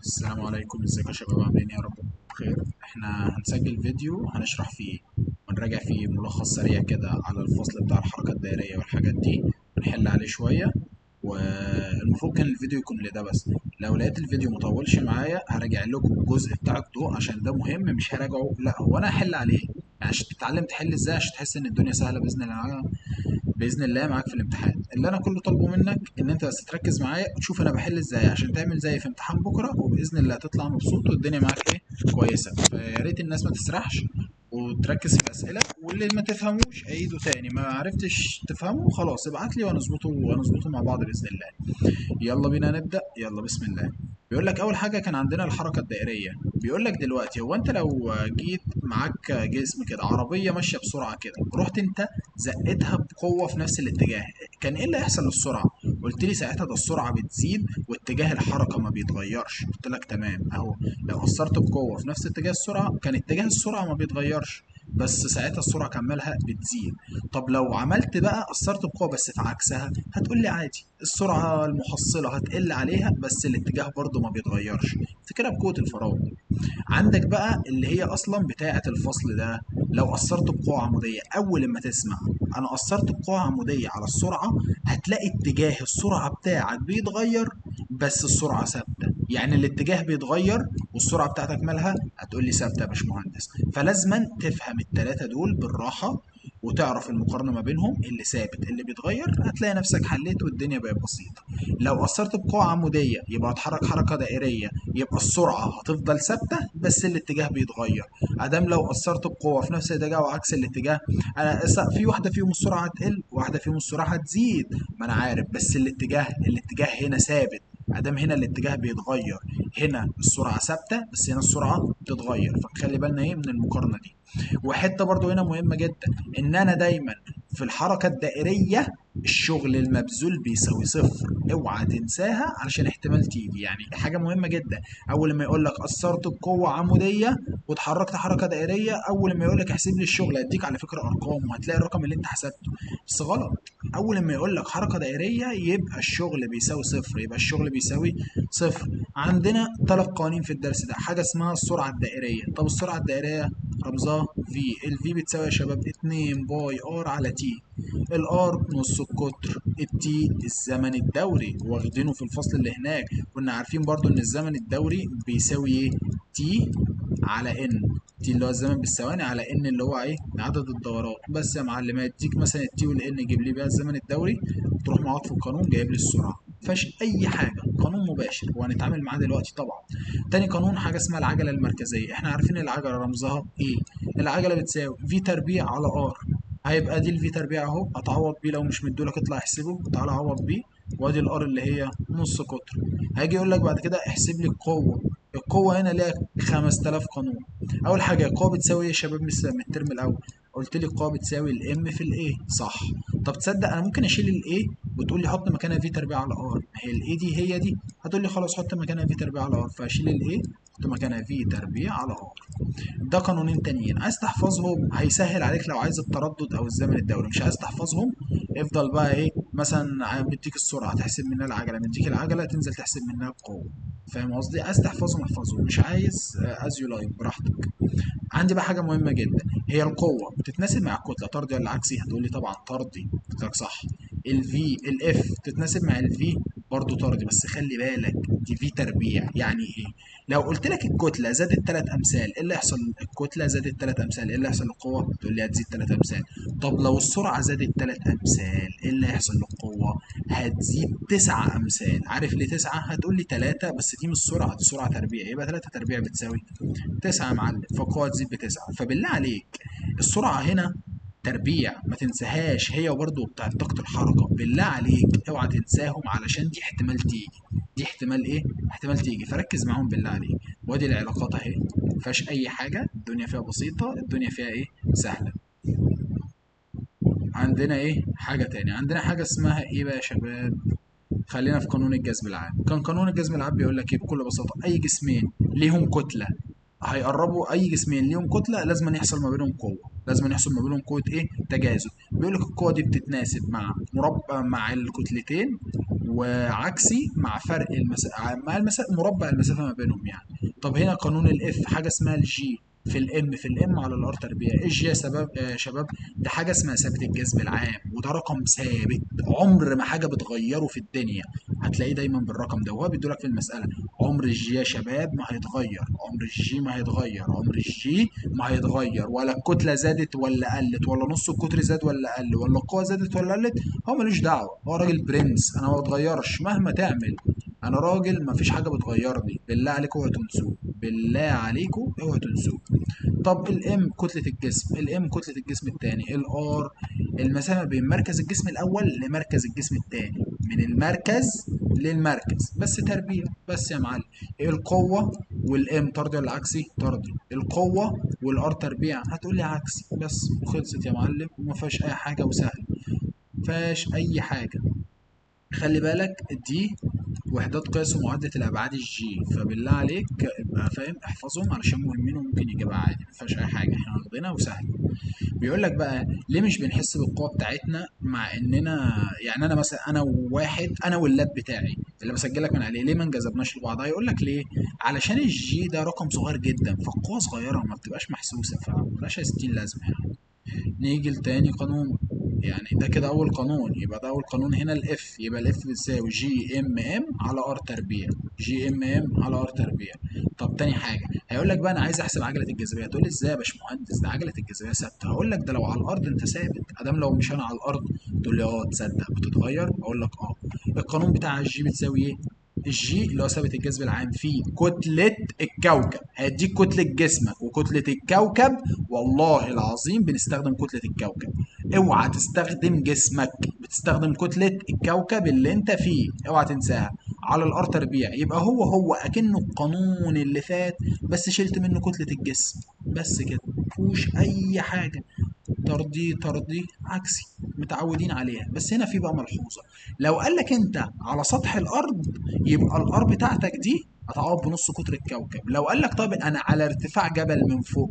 السلام عليكم، ازيكم يا شباب؟ عاملين ايه؟ يا رب بخير. احنا هنسجل فيديو هنشرح فيه ونراجع فيه ملخص سريع كده على الفصل بتاع الحركة الدائرية والحاجات دي، ونحل عليه شوية. والمفروض كان الفيديو يكون لده بس. لو لقيت الفيديو مطولش معايا هراجع لكم الجزء بتاع الضوء عشان ده مهم، مش هراجعه، لا هو انا هحل عليه يعني عشان تتعلم تحل ازاي، عشان تحس ان الدنيا سهلة باذن الله معاك في الامتحان. اللي انا كله طالبه منك ان انت بس تركز معايا وتشوف انا بحل ازاي عشان تعمل زي في امتحان بكره، وباذن الله تطلع مبسوط والدنيا معاك ايه كويسه. فيا ريت الناس ما تسرحش وتركز في الاسئله، واللي ما تفهموش عيده تاني، ما عرفتش تفهمه خلاص ابعت لي ونظبطه مع بعض باذن الله. يلا بينا نبدأ، يلا بسم الله. بيقول لك أول حاجة كان عندنا الحركة الدائرية. بيقول لك دلوقتي هو أنت لو جيت معاك جسم كده، عربية ماشية بسرعة كده، رحت أنت زقتها بقوة في نفس الاتجاه، كان إيه اللي هيحصل للسرعة؟ قلت لي ساعتها ده السرعة بتزيد واتجاه الحركة ما بيتغيرش. قلت لك تمام أهو. لو أثرت بقوة في نفس اتجاه السرعة كان اتجاه السرعة ما بيتغيرش، بس ساعتها السرعة كملها بتزيد. طب لو عملت بقى أثرت بقوة بس في عكسها، هتقول لي عادي السرعة المحصلة هتقل عليها بس الاتجاه برضه ما بيتغيرش. فكرة بقوة الفراغ. عندك بقى اللي هي اصلا بتاعه الفصل ده، لو اثرت بقوه عموديه، اول ما تسمع انا اثرت بقوه عموديه على السرعه، هتلاقي اتجاه السرعه بتاعك بيتغير بس السرعه ثابته. يعني الاتجاه بيتغير والسرعه بتاعتك مالها؟ هتقول لي ثابته يا باشمهندس. فلازما تفهم الثلاثه دول بالراحه وتعرف المقارنه ما بينهم، اللي ثابت اللي بيتغير، هتلاقي نفسك حليت والدنيا بقت بسيطه. لو اثرت بقوه عموديه يبقى هتحرك حركه دائريه، يبقى السرعه هتفضل ثابته بس الاتجاه بيتغير. ادام لو اثرت بقوه في نفس الاتجاه وعكس الاتجاه، في واحده فيهم السرعه هتقل واحده فيهم السرعه هتزيد، ما انا عارف، بس الاتجاه هنا ثابت. ادام هنا الاتجاه بيتغير، هنا السرعه ثابته بس هنا السرعه بتتغير، فخلي بالنا ايه من المقارنه دي. وحته برضو هنا مهمه جدا، ان انا دايما في الحركه الدائريه الشغل المبذول بيساوي صفر، اوعى تنساها علشان احتمال تيجي، يعني حاجه مهمه جدا. اول ما يقول لك اثرت بقوه عموديه واتحركت حركه دائريه، اول ما يقول لك احسب لي الشغل، هديك على فكره ارقام وهتلاقي الرقم اللي انت حسبته بس غلط. اول ما يقول لك حركه دائريه يبقى الشغل بيساوي صفر، يبقى الشغل بيساوي صفر. عندنا ثلاث قوانين في الدرس ده، حاجه اسمها السرعه الدائريه. طب السرعه الدائريه رمزها في، الفي بتساوي يا شباب 2 باي ار على تي. الار نص القطر، التي الزمن الدوري، واخدينه في الفصل اللي هناك. كنا عارفين برضو ان الزمن الدوري بيساوي ايه؟ تي على ان. تي اللي هو الزمن بالثواني على ان اللي هو ايه؟ عدد الدورات. بس يا معلم هيديك مثلا التي والان يجيب لي بيها الزمن الدوري، تروح معاك في القانون جايب لي السرعه. مفيهاش اي حاجه، قانون مباشر وهنتعامل معاه دلوقتي طبعا. تاني قانون حاجه اسمها العجله المركزيه. احنا عارفين العجله رمزها ايه؟ العجله بتساوي في تربيع على ار. هيبقى دي الفي تربيع اهو، هتعوض بيه، لو مش مديولك اطلع احسبه، تعالى عوض بيه. وادي الار اللي هي نص قطر. هيجي يقول لك بعد كده احسب لي القوه. القوه هنا ليها 5000 قانون. اول حاجه القوه بتساوي ايه يا شباب؟ من الترم الاول قلت لي القوه بتساوي الام في الاي، صح؟ طب تصدق انا ممكن اشيل الاي وتقول لي حط مكانها في تربيع على ار، هي الاي دي هي دي، هتقول لي خلاص حط مكانها في تربيع على ار، فاشيل الاي احط مكانها في تربيع على ار. ده قانونين تانيين عايز تحفظهم، هيسهل عليك لو عايز التردد او الزمن الدوري. مش عايز تحفظهم، افضل بقى ايه، مثلا مديك السرعه تحسب منها العجله، مديك العجله تنزل تحسب منها القوه. فاهم قصدي؟ عايز تحفظهم احفظهم، مش عايز از يو لايك براحتك. عندي بقى حاجه مهمه جدا، هي القوه بتتناسب مع الكتله، طردي ولا عكسي؟ هتقول لي طبعا طردي، قلت لك صح. الفي الاف تتناسب مع الفي، برضه طردي، بس خلي بالك دي في تربيع. يعني ايه؟ لو قلت لك الكتله زادت 3 امثال، ايه اللي يحصل؟ الكتله زادت 3 امثال، ايه اللي يحصل للقوه؟ تقول لي هتزيد 3 امثال. طب لو السرعه زادت 3 امثال، ايه اللي هيحصل للقوه؟ هتزيد 9 امثال. عارف ليه 9؟ هتقول لي 3 بس دي مش سرعه، دي سرعه تربيع، يبقى 3 تربيع بتساوي 9 يا معلم، فالقوه تزيد بتسعه. فبالله عليك السرعه هنا تربيع، ما تنساهاش، هي برضه بتاعت طاقة الحركة، بالله عليك اوعى تنساهم علشان دي احتمال تيجي. دي احتمال ايه؟ احتمال تيجي، فركز معاهم بالله عليك. وادي العلاقات اهي، مفيهاش اي حاجة، الدنيا فيها بسيطة، الدنيا فيها ايه؟ سهلة. عندنا ايه؟ حاجة تاني، عندنا حاجة اسمها ايه بقى يا شباب؟ خلينا في قانون الجذب العام. كان قانون الجذب العام بيقول لك ايه بكل بساطه؟ اي جسمين ليهم كتله هيقربوا، اي جسمين ليهم كتله لازم يحصل ما بينهم قوه، لازم يحصل ما بينهم قوه ايه؟ تجاذب. بيقول لك القوه دي بتتناسب مع مربع مع الكتلتين وعكسي مع فرق مربع المسافه ما بينهم يعني. طب هنا قانون الاف حاجه اسمها الجي في الام على الار تربيع. ايه الجي يا شباب؟ ده حاجه اسمها ثابت الجذب العام، وده رقم ثابت عمر ما حاجه بتغيره في الدنيا، هتلاقيه دايما بالرقم ده وهو بيدولك في المساله. عمر الجي يا شباب ما هيتغير، عمر الجي ما هيتغير، عمر الجي ما هيتغير، ولا الكتله زادت ولا قلت، ولا نص القطر زاد ولا قل، ولا القوه زادت ولا قلت. هو ملوش دعوه، هو راجل برنس، انا ما بتغيرش مهما تعمل، انا راجل مفيش حاجه بتغيرني. بالله عليكم اوعوا تنسوه، بالله عليكم اوعوا تنسوه. طب الام كتله الجسم، الام كتله الجسم الثاني، الار المسافه بين مركز الجسم الاول لمركز الجسم الثاني، من المركز للمركز، بس تربيع بس يا معلم. القوه والام طردي ولا عكسي؟ طردي. القوه والار تربيع، هتقول لي عكسي بس وخلصت يا معلم، وما فيهاش اي حاجه وسهل، ما فيهاش اي حاجه. خلي بالك دي وحدات قياس ومعادلة الأبعاد الجي، فبالله عليك ابقى فاهم احفظهم علشان مهمين وممكن يجيبها عادي، مفيهاش أي حاجة، احنا واخدينها وسهل. بيقول لك بقى ليه مش بنحس بالقوة بتاعتنا مع إننا، يعني أنا مثلا أنا وواحد، أنا واللاب بتاعي اللي بسجلك من عليه، ليه ما انجذبناش لبعض؟ هيقول لك ليه؟ علشان الجي ده رقم صغير جدا، فالقوة صغيرة ما بتبقاش محسوسة، فمبقاش 60 لازمة. نيجي لتاني قانون، يعني ده كده اول قانون، يبقى ده اول قانون هنا الاف، يبقى الاف بتساوي جي ام ام على ار تربيع، جي ام ام على ار تربيع. طب تاني حاجه هيقول لك بقى انا عايز احسب عجله الجاذبيه، تقول لي ازاي يا باشمهندس ده عجله الجاذبيه ثابته؟ هقول لك ده لو على الارض انت ثابت، ادام لو مش انا على الارض. تقول لي اه تصدق بتتغير، اقول لك اه. القانون بتاع الجي بتساوي ايه؟ الجي اللي هو ثابت الجذب العام في كتلة الكوكب، هيديك كتلة جسمك وكتلة الكوكب، والله العظيم بنستخدم كتلة الكوكب، اوعى تستخدم جسمك، بتستخدم كتلة الكوكب اللي انت فيه، اوعى تنساها، على الار تربيع. يبقى هو اكنه القانون اللي فات، بس شلت منه كتلة الجسم، بس كده مفيهوش اي حاجة. طردي عكسي متعودين عليها. بس هنا في بقى ملحوظه، لو قال لك انت على سطح الارض يبقى الار بتاعتك دي هتعوض بنص قطر الكوكب. لو قال لك طب انا على ارتفاع جبل من فوق،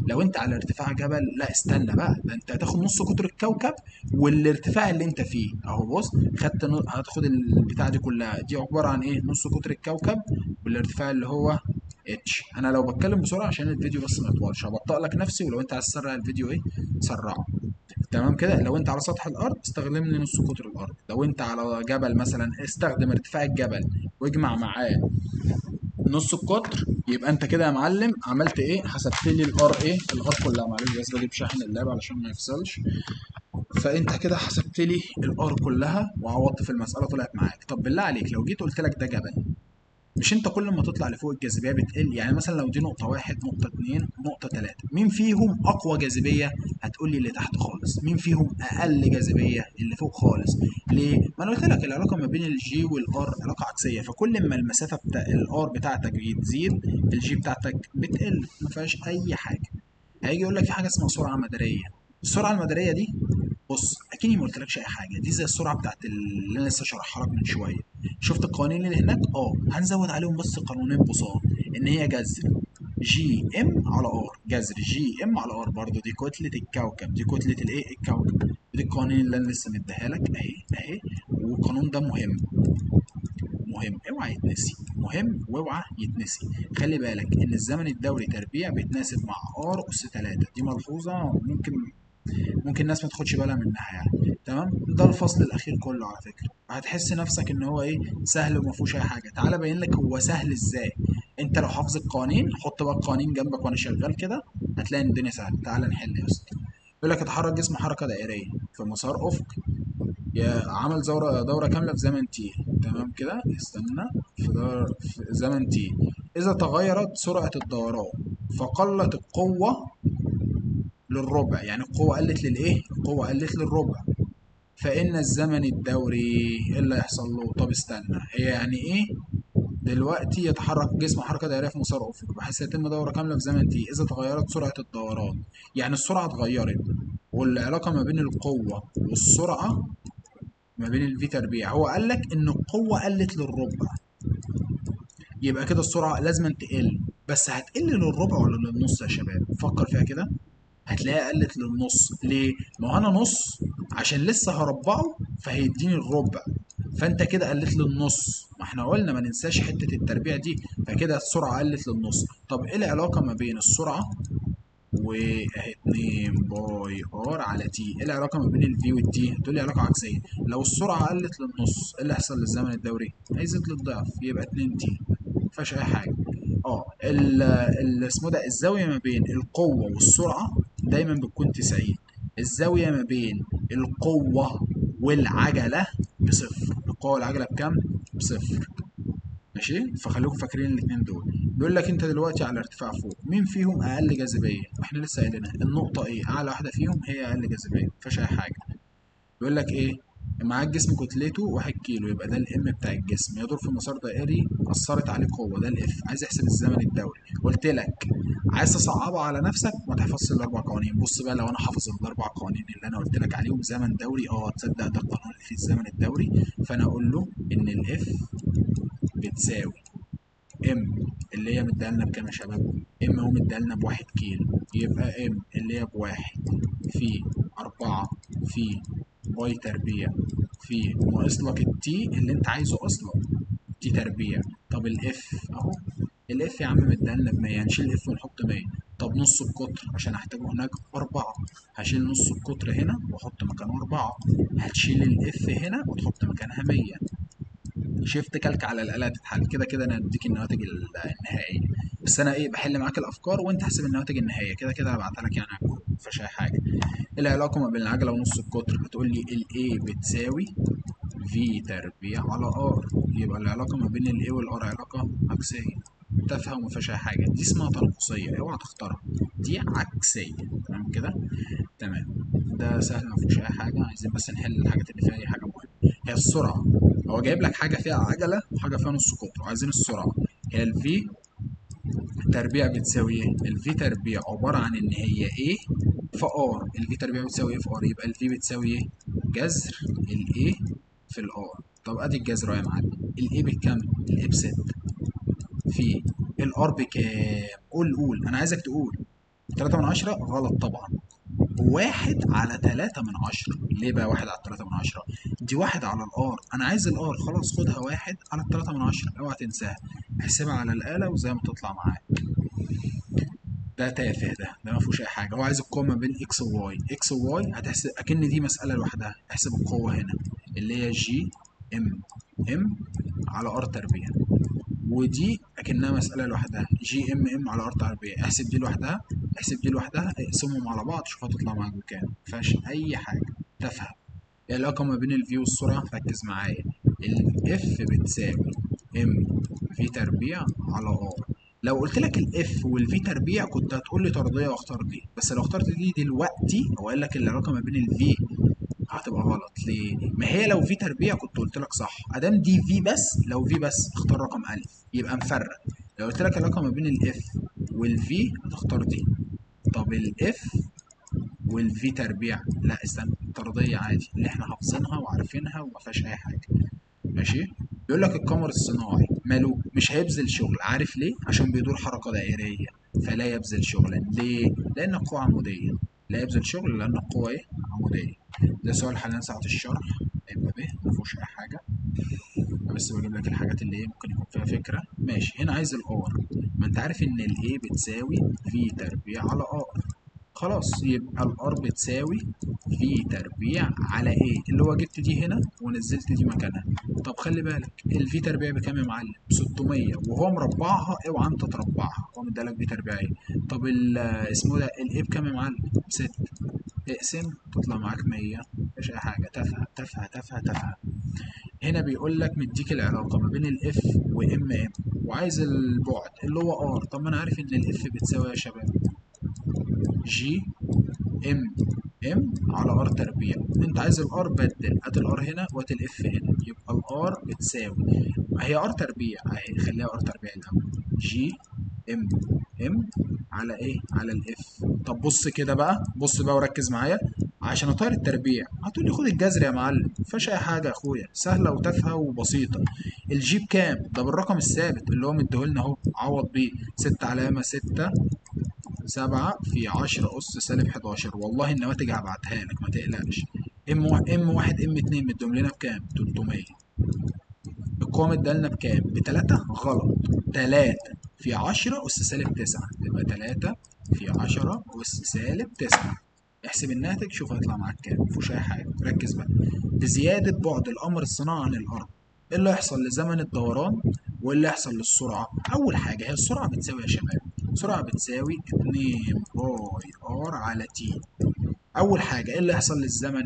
لو انت على ارتفاع جبل لا استنى بقى، ده انت هتاخد نص قطر الكوكب والارتفاع اللي انت فيه اهو. بص هتاخد البتاع دي كلها، دي عباره عن ايه؟ نص قطر الكوكب والارتفاع اللي هو اتش. انا لو بتكلم بسرعه عشان الفيديو بس ما يطولش هبطئ لك نفسي، ولو انت عايز تسرع الفيديو ايه سرعه. تمام كده. لو انت على سطح الارض استخدم لي نص قطر الارض، لو انت على جبل مثلا استخدم ارتفاع الجبل واجمع معاه نص القطر، يبقى انت كده يا معلم عملت ايه؟ حسبت لي الار ايه؟ الار كلها. معلش بس بجيب شاحن اللاب علشان ما يفصلش. فانت كده حسبت لي الار كلها وعوضت في المساله طلعت معاك. طب بالله عليك لو جيت قلت لك ده جبل، مش انت كل ما تطلع لفوق الجاذبيه بتقل؟ يعني مثلا لو دي نقطه واحد، نقطه اتنين، نقطه تلاته، مين فيهم اقوى جاذبيه؟ هتقول لي اللي تحت خالص. مين فيهم اقل جاذبيه؟ اللي فوق خالص. ليه؟ ما انا قلت لك العلاقه ما بين الجي والار علاقه عكسيه، فكل ما المسافه بتاع الار بتاعتك بتزيد الجي بتاعتك بتقل، ما فيهاش اي حاجه. هيجي يقول لك في حاجه اسمها سرعه مداريه. السرعه المداريه دي، بص اكني ما قلتلكش اي حاجه، دي زي السرعه بتاعت اللي انا لسه شارحها لك من شويه. شفت القوانين اللي هناك؟ اه هنزود عليهم بس قانونين بساط، ان هي جذر جي ام على ار، جذر جي ام على ار، برضو دي كتله الكوكب، دي كتله الايه؟ الكوكب. دي القوانين اللي انا لسه مديها لك اهي اهي. والقانون ده مهم، مهم اوعى يتنسي، مهم واوعى يتنسي. خلي بالك ان الزمن الدوري تربيع بيتناسب مع ار اس 3، دي ملحوظه ممكن الناس ما تاخدش بالها منها يعني. تمام، ده الفصل الاخير كله على فكره، هتحس نفسك ان هو ايه؟ سهل وما فيهوش اي حاجه. تعالى ابين لك هو سهل ازاي. انت لو حافظ القوانين، حط بقى القوانين جنبك وانا شغال كده، هتلاقي ان الدنيا سهله. تعالى نحل يا اسطى. يقول لك اتحرك جسم حركه دائريه في مسار افقي، يا عمل دوره كامله في زمن تي. تمام كده، استنى. في زمن تي، اذا تغيرت سرعه الدوران فقلت القوه للربع، يعني القوة قلت للإيه؟ القوة قلت للربع، فإن الزمن الدوري إيه اللي هيحصل له؟ طب استنى، هي يعني إيه؟ دلوقتي يتحرك جسم حركة دائرية في مسار أفقي بحيث يتم دورة كاملة في زمن تي إذا تغيرت سرعة الدوران. يعني السرعة اتغيرت، والعلاقة ما بين القوة والسرعة ما بين الفي تربيع، هو قال لك إن القوة قلت للربع، يبقى كده السرعة لازم تقل، بس هتقل للربع ولا للنص يا شباب؟ فكر فيها كده. هتلاقيها قلت للنص. ليه؟ ما هو انا نص عشان لسه هربعه فهيديني الربع، فانت كده قلت للنص، ما احنا قلنا ما ننساش حته التربيع دي، فكده السرعه قلت للنص. طب ايه العلاقه ما بين السرعه واهي 2 باي ار على تي؟ ايه العلاقه ما بين الفي والتي؟ تقول لي علاقه عكسيه. لو السرعه قلت للنص ايه اللي هيحصل للزمن الدوري؟ هيزيد للضعف، يبقى 2 تي، مفيهاش اي حاجه. اه اسمه ده الزاويه ما بين القوه والسرعه دايما بتكون 90. الزاويه ما بين القوه والعجله بصفر. القوه والعجله بكام؟ بصفر. ماشي، فخليكم فاكرين الاثنين دول. بيقول لك انت دلوقتي على ارتفاع فوق، مين فيهم اقل جاذبيه؟ واحنا لسه قايلينها النقطه ايه، اعلى واحده فيهم هي اقل جاذبيه، مفيهاش اي حاجه. بيقول لك ايه، معاك جسم كتلته 1 كيلو، يبقى ده الام بتاع الجسم، يدور في مسار دائري اثرت عليه قوه، ده الاف. عايز احسب الزمن الدوري. قلت لك عايز تصعبها على نفسك ما تحفظش الاربع قوانين. بص بقى، لو انا حافظ الاربع قوانين اللي انا قلت لك عليهم، زمن دوري، تصدق ده القانون اللي فيه الزمن الدوري. فانا اقول له ان الاف بتساوي ام اللي هي مديها لنا بكام يا شباب؟ ام هو مديها لنا بواحد كيلو، يبقى ام اللي هي بواحد في 4 في باي تربيع في ناقص لك التي اللي انت عايزه اصلا، تي تربيع. طب الاف اهو، الاف يا عم مديها لنا ب 100، هنشيل الاف ونحط 100. طب نص القطر عشان احتاجه هناك 4، هشيل نص القطر هنا واحط مكانه 4. هتشيل الاف هنا وتحط مكانها 100. شيفت كالك على الآلة تتحل. كده كده انا هديك النواتج النهائية، بس انا ايه بحل معاك الافكار وانت احسب النواتج النهائية. كده كده هبعتها لك يعني على الجروب، مفيهاش اي حاجة. ايه العلاقة ما بين العجلة ونص القطر؟ هتقول لي الاي بتساوي في تربيع على ار، يبقى العلاقة ما بين الاي والار علاقة عكسية. تافهة ومفيهاش اي حاجة، دي اسمها تناقصية، اوعى تختارها، دي عكسية. تمام كده؟ تمام. ده سهل مفيهوش اي حاجه، عايزين بس نحل الحاجات اللي فيها اي حاجه مهمه. هي السرعه، هو جايب لك حاجه فيها عجله وحاجه فيها نص قطر، وعايزين السرعه. هي الفي تربيع بتساوي ايه؟ الفي تربيع عباره عن ان هي ايه في ار. الفي تربيع بتساوي ايه في ار؟ يبقى الفي بتساوي ايه؟ جذر الايه في الار. طب ادي الجذر أهو يا معلم. الايه بكام؟ الايه ب 6 في الار بكام؟ قول انا عايزك تقول. 3 من 10 غلط طبعا، واحد على 3 من 10. ليه بقى واحد على 3 من 10؟ دي واحد على الار، انا عايز الار، خلاص خدها واحد على 3 من 10، اوعى تنساها. احسبها على الآلة وزي ما تطلع معاك. ده تافه، ده ما فيهوش اي حاجه. هو عايز القوه ما بين اكس وواي، اكس وواي هتحسب اكن دي مساله لوحدها. احسب القوه هنا اللي هي جي ام ام على ار تربيع، ودي اكنها مساله لوحدها، جي ام ام على ار تربيع. احسب دي لوحدها، احسب دي لوحدها، اقسمهم على بعض شوف هتطلع معاك بكام. مفيهاش اي حاجه، تافهه. العلاقه ما بين الفي والسرعه، ركز معايا. الاف بتساوي ام في تربيع على ار. لو قلت لك الاف والفي تربيع كنت هتقول لي طرديه واختار دي، بس لو اخترت دي دلوقتي هو قال لك العلاقه ما بين الفي هتبقى غلط. ليه؟ ما هي لو في تربيع كنت قلت لك صح، ادام دي في بس، لو في بس اختار رقم الف يبقى مفرق. لو قلت لك العلاقه ما بين الاف والفي هتختار دي. طب الاف والفي تربيع، لا استنى، طرديه عادي اللي احنا حافظينها وعارفينها وما فيهاش اي حاجه. ماشي. بيقول لك القمر الصناعي ماله مش هيبذل شغل، عارف ليه؟ عشان بيدور حركه دائريه، فلا يبذل شغلا. ليه؟ لان القوه عموديه. لا يبذل شغل لان القوه ايه؟ عموديه. ده سؤال حاليا ساعة الشرح، هيبقى به مفيهوش اي حاجه. أنا بس بجيب لك الحاجات اللي ايه ممكن يكون فيها فكره. ماشي، هنا عايز الار. ما انت عارف ان الايه بتساوي في تربيع على ار، خلاص يبقى الار بتساوي في تربيع على ايه اللي هو جبت دي هنا ونزلت دي مكانها. طب خلي بالك الفي تربيع بكام يا معلم؟ ب 600، وهو مربعها، اوعى انت تربعها، هو مديلك في تربيع ايه. طب اسمه ده الايه بكام يا معلم؟ ب 6. اقسم تطلع معاك 100. مفيش اي حاجه، تافهه تافهه تافهه تافهه. هنا بيقول لك مديك العلاقه ما بين الاف وام ام، وعايز البعد اللي هو ار. طب ما انا عارف ان الاف بتساوي يا شباب جي ام ام على ار تربيع. انت عايز الار، بدل هات الار هنا وهات الاف هنا، يبقى الار بتساوي، ما هي ار تربيع اهي، خليها ار تربيع الاول، جي ام ام على ايه؟ على الاف. طب بص كده بقى، بص بقى وركز معايا. عشان اطير التربيع هتقول لي خد الجذر يا معلم، مفيهاش اي حاجه يا اخويا، سهله وتافهه وبسيطه. الجي بكام؟ ده بالرقم الثابت اللي هو مديهولنا اهو، عوض بيه 6 علامه 6 7 في 10 أس سالب 11. والله النواتج هبعتها لك ما تقلقش. ام واحد ام اتنين مديهم لنا بكام؟ 300. القوة مدالنا بكام؟ بتلاتة؟ غلط. تلاتة في 10 أس سالب 9، يبقى 3 في 10 أس سالب 9. احسب الناتج شوف هيطلع معاك كام، مفيهوش أي حاجة. ركز بقى. بزيادة بعد القمر الصناعي عن الأرض، إيه اللي هيحصل لزمن الدوران وإيه اللي هيحصل للسرعة؟ أول حاجة، هي السرعة بتساوي يا شباب، السرعة بتساوي 2 باي آر على تي. أول حاجة إيه اللي هيحصل للزمن؟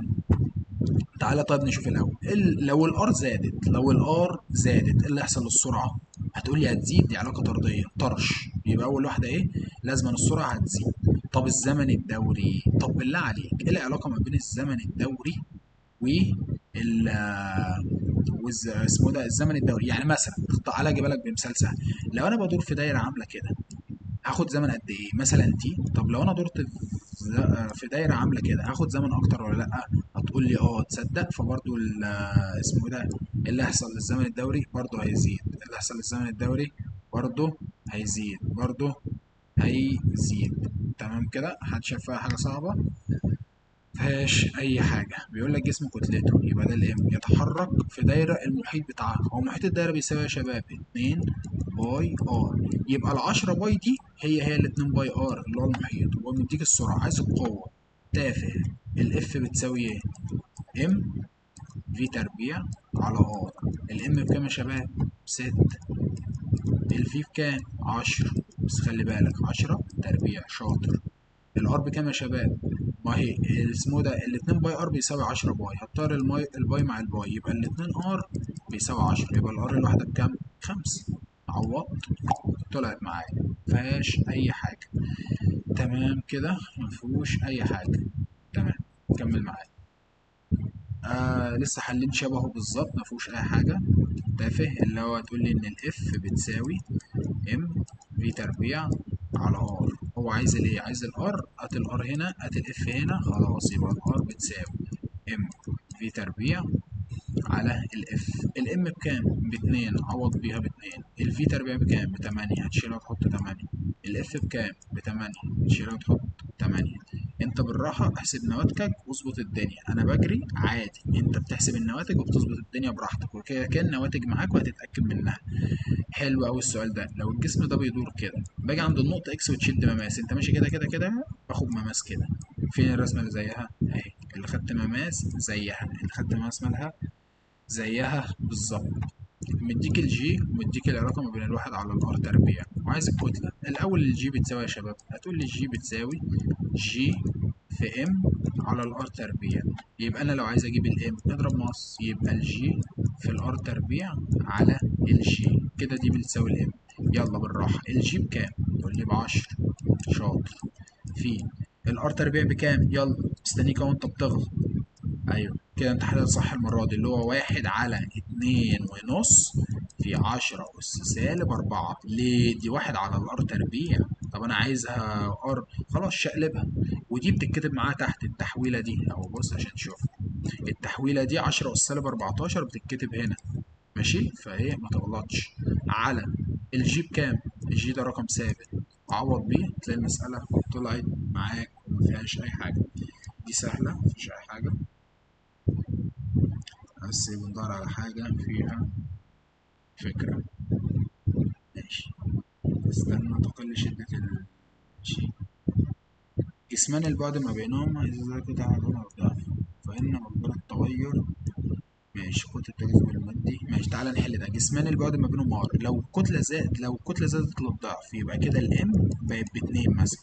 تعالى طيب نشوف الاول لو الار زادت، لو الار زادت ايه اللي هيحصل للسرعه؟ هتقول لي هتزيد، دي علاقه طرديه طرش، يبقى اول واحده ايه؟ لازم السرعه هتزيد. طب الزمن الدوري، طب بالله عليك ايه العلاقه ما بين الزمن الدوري و ال اسمه ده الزمن الدوري؟ يعني مثلا تعالى اجيب لك بمثال سهل. لو انا بدور في دايره عامله كده، هاخد زمن قد ايه؟ مثلا تي. طب لو انا دورت في دايره عامله كده، هاخد زمن اكتر ولا لا؟ هتقول لي اه، تصدق فبرضو اسمه ده اللي هيحصل للزمن الدوري برضو هيزيد، اللي هيحصل للزمن الدوري برضو هيزيد، برضو هيزيد. تمام كده؟ حد شايف فيها حاجه صعبه؟ مفيهاش اي حاجه. بيقول لك جسم كتلته، يبقى ده الام، يتحرك في دايره المحيط بتاعها. هو محيط الدايره بيساوي يا شباب 2 باي ار، يبقى ال 10 باي دي هي ال 2 باي ار اللي هو المحيط. ومديك السرعه، عايز القوه. تافه. الاف بتساوي ايه؟ ام في تربيع على ار. الام بكام يا شباب؟ 6. الفي بكام؟ 10. بس خلي بالك 10 تربيع، شاطر. الار بكام يا شباب؟ ما هي اسمه ده الاتنين باي ار بيساوي 10 باي، هتطير الباي مع الباي، يبقى الاتنين ار بيساوي 10، يبقى الار الواحدة بكام؟ 5. عوضت طلعت معايا، مفيهاش أي حاجة. تمام كده، مفيهوش أي حاجة. تمام، كمل معايا. لسه حلين شبهه بالظبط، مفيهوش أي حاجة. تافه، اللي هو تقول لي إن الإف بتساوي ام في تربيع على ار. هو عايز الايه؟ عايز الار، هات الار هنا، هات الاف هنا، خلاص يبقى الار بتساوي ام في تربيع على الاف. الام بكام؟ باتنين، عوض بيها باتنين. الفي تربيع بكام؟ بتمانية، هتشيلها وتحط تمانية. الاف بكام؟ بتمانية، هتشيلها وتحط تمانية. انت بالراحة احسب نواتجك واظبط الدنيا، انا بجري عادي، انت بتحسب النواتج وبتظبط الدنيا براحتك، وكده كان النواتج معاك وهتتأكد منها. حلو قوي السؤال ده. لو الجسم ده بيدور كده، باجي عند النقطة اكس وتشد مماس، انت ماشي كده كده كده، باخد مماس كده. فين الرسمة اللي زيها؟ اهي، اللي خدت مماس زيها، اللي خدت مماس مالها زيها بالظبط. مديك الجي ومديك العلاقة ما بين الواحد على الار تربيع، وعايز الكتلة. الأول الجي بتساوي يا شباب، هتقول لي الجي بتساوي جي في ام على الار تربيع. يبقى أنا لو عايز أجيب الام اضرب مقص، يبقى الجي في الار تربيع على الجي، كده دي بتساوي الام. يلا بالراحة، الجي بكام؟ تقول لي ب10، شاطر. في الار تربيع بكام؟ يلا مستنيك اهو انت بتغلط. ايوه كده انت حللت صح المرة دي، اللي هو 1/2 في 10 أس سالب 4. ليه؟ دي 1/r². طب أنا عايزها ار، خلاص شقلبها. ودي بتتكتب معاها تحت التحويلة دي أهو، بص عشان تشوف. التحويلة دي 10 أس سالب 14 بتتكتب هنا، ماشي؟ فايه ما تغلطش. على الجي بكام؟ الجي ده رقم ثابت، عوض بيه تلاقي المسألة طلعت معاك ومفيهاش أي حاجة. دي سهلة مفيش أي حاجة، بس بندور على حاجة فيها فكرة. ماشي، استنى تقل شدة الشيء. جسمان البعد ما بينهما إذا زادت أحدهما الضعف، فإن مقدار التغير. ماشي، كتلة الجسم المادي. ماشي، تعالى نحل ده. جسمان البعد ما بينهم ار، لو الكتلة زادت للضعف يبقى كده الام بقت باتنين مثلا.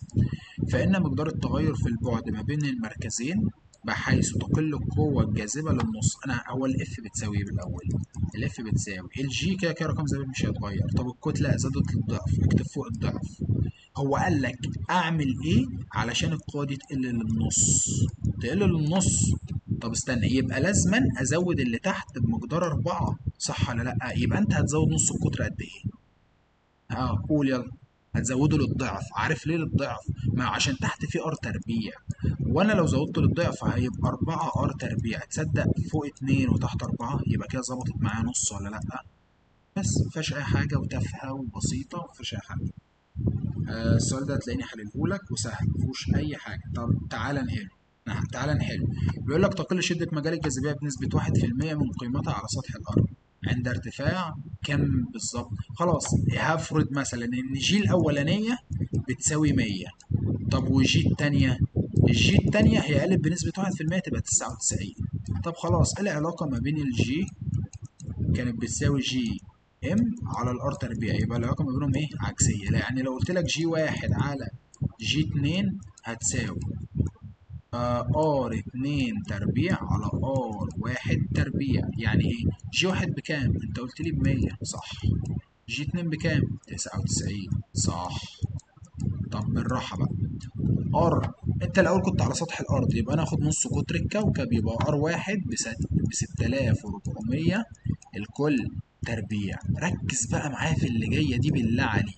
فإن مقدار التغير في البعد ما بين المركزين بحيث تقل القوة الجاذبة للنص. أنا هو الإف بتساوي إيه بالأول؟ الإف بتساوي الجي، كده كده رقم ثابت مش هيتغير. طب الكتلة زادت للضعف، اكتب فوق الضعف. هو قال لك أعمل إيه علشان القوة دي تقل للنص؟ تقل للنص. طب استنى، يبقى لازما أزود اللي تحت بمقدار 4، صح ولا لأ؟ يبقى أنت هتزود نص القطر قد إيه؟ قول يلا. هتزوده للضعف، عارف ليه للضعف؟ ما عشان تحت في ار تربيع، وانا لو زودته للضعف هيبقى 4 ار تربيع. تصدق فوق 2 وتحت 4، يبقى كده ظبطت معايا نص ولا لا؟ بس مفيهاش اي حاجه وتافهه وبسيطه ومفيهاش اي حاجه. السؤال ده هتلاقيني حللهولك وسهل مفيهوش اي حاجه. طب تعالى نقله. تعالى نحل. بيقول لك تقل شدة مجال الجاذبية بنسبة 1% من قيمتها على سطح الأرض عند ارتفاع كم بالظبط؟ خلاص، هفرض مثلا إن جي الأولانية بتساوي 100. طب وجي التانية؟ الجي التانية هي قلت بنسبة 1% تبقى 99. طب خلاص، إيه العلاقة ما بين الجي كانت بتساوي جي ام على الار تربيع؟ يبقى العلاقة ما بينهم ايه؟ عكسية. لا يعني لو قلت لك جي واحد على جي اتنين هتساوي ار اتنين تربيع على ار واحد تربيع. يعني ايه؟ جي واحد بكام؟ انت قلت لي بمية، صح. جي اتنين بكام؟ 99، صح. طب بالراحة بقى. ار، انت الاول كنت على سطح الارض، يبقى انا اخد نص قطر الكوكب، يبقى ار واحد ب 6400 الكل تربيع. ركز بقى معايا في اللي جايه دي بالله عليك.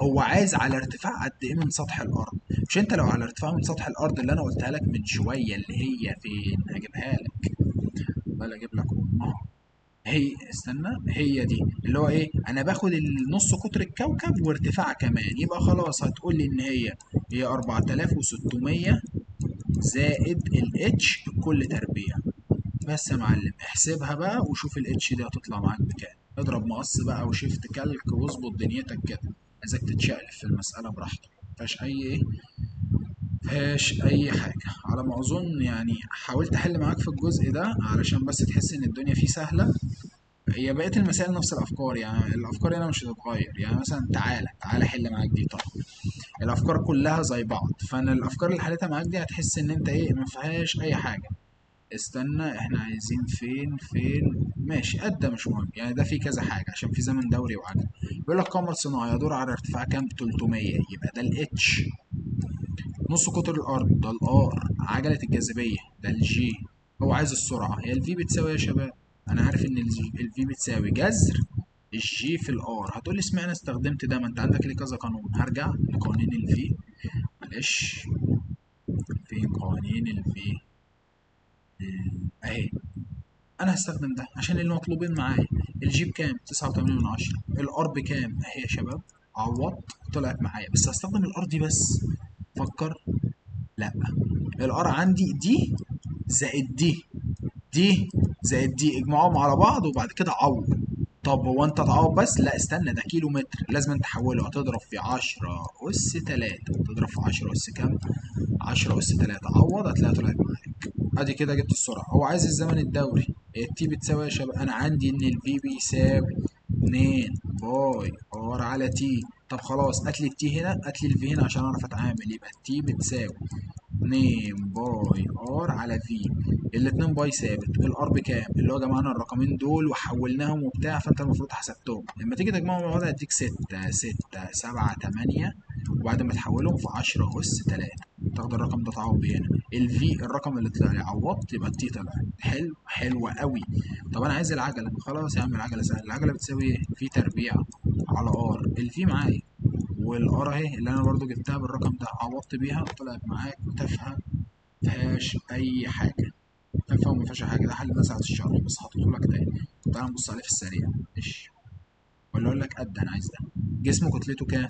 هو عايز على ارتفاع قد ايه من سطح الارض؟ مش انت لو على ارتفاع من سطح الارض اللي انا قلتها لك من شويه اللي هي فين؟ هجيبها لك، ولا اجيب لك هي استنى، هي دي اللي هو ايه، انا باخد النص قطر الكوكب وارتفاع كمان، يبقى خلاص هتقول لي ان هي 4600 زائد الاتش كل تربيع. بس يا معلم احسبها بقى وشوف الاتش دي هتطلع معاك بكام. اضرب مقص بقى وشيفت كالك واظبط دنيتك كده. عايزك تتشقلب في المسألة براحتك، مفيهاش أي إيه، مفيهاش أي حاجة على ما أظن. يعني حاولت أحل معاك في الجزء ده علشان بس تحس إن الدنيا فيه سهلة. هي بقية المسائل نفس الأفكار، يعني الأفكار هنا مش هتتغير. يعني مثلا تعالى حل معاك دي. طب الأفكار كلها زي بعض، فأنا الأفكار اللي حليتها معاك دي هتحس إن أنت إيه، مفيهاش أي حاجة. استنى، احنا عايزين فين؟ ماشي، قد ده مش مهم، يعني ده فيه كذا حاجة عشان في زمن دوري وعجل. بيقول لك قمر صناعي يدور على ارتفاع كام؟ 300، يبقى ده الاتش. نص قطر الارض ده الار. عجلة الجاذبية ده الجي. هو عايز السرعة، هي الفي بتساوي إيه يا شباب؟ انا عارف ان الفي بتساوي جذر الجي في الار. هتقول لي اشمعنى استخدمت ده؟ ما انت عندك ليه كذا قانون. هرجع لقوانين الفي، معلش. فين قوانين الفي؟ اهي. انا هستخدم ده عشان المطلوبين معايا. الجي بكام؟ 89 من 10. الار بكام اهي يا شباب؟ عوضت طلعت معايا، بس هستخدم الار دي بس. فكر. لا، الار عندي دي زائد دي زائد دي، اجمعهم على بعض وبعد كده عوض. طب هو انت تعوض بس؟ لا استنى، ده كيلو متر لازم انت تحوله. هتضرب في 10 اس 3. تضرب في 10 اس كام؟ 10 اس 3. عوض هتلاقيها طلعت معاك. ادي كده جبت السرعه. هو عايز الزمن الدوري. التي بتساوي يا شباب، انا عندي ان الفي بيساوي 2 باي ار على تي. طب خلاص، هات لي التي هنا، هات لي الفي هنا عشان اعرف اتعامل. يبقى التي بتساوي 2 باي ار على في. الاتنين باي ثابت. الار بكام؟ اللي هو جمعنا الرقمين دول وحولناهم وبتاع، فانت المفروض حسبتهم. لما تيجي تجمعهم مع بعض هيديك 6 6 7 8. وبعد ما تحولهم في 10 اس 3. تاخد الرقم ده تعوض بيه هنا. الفي الرقم اللي طلع لي عوضت، يبقى التي طلع. حلو، حلوة قوي. طب انا عايز العجلة. خلاص يا عم، العجلة سهلة. العجلة بتساوي ايه؟ في تربيع على ار. الفي معايا والار اهي اللي انا برضو جبتها بالرقم ده، عوضت بيها طلعت معاك تافهه. مفيهاش اي حاجه. تافهه ومفيهاش حاجه. ده حل مسألة الشرح بس حطيته لك تاني. تعال نبص عليه في السريع. ماشي، ولا اقول لك قد انا عايز ده. جسم كتلته كام؟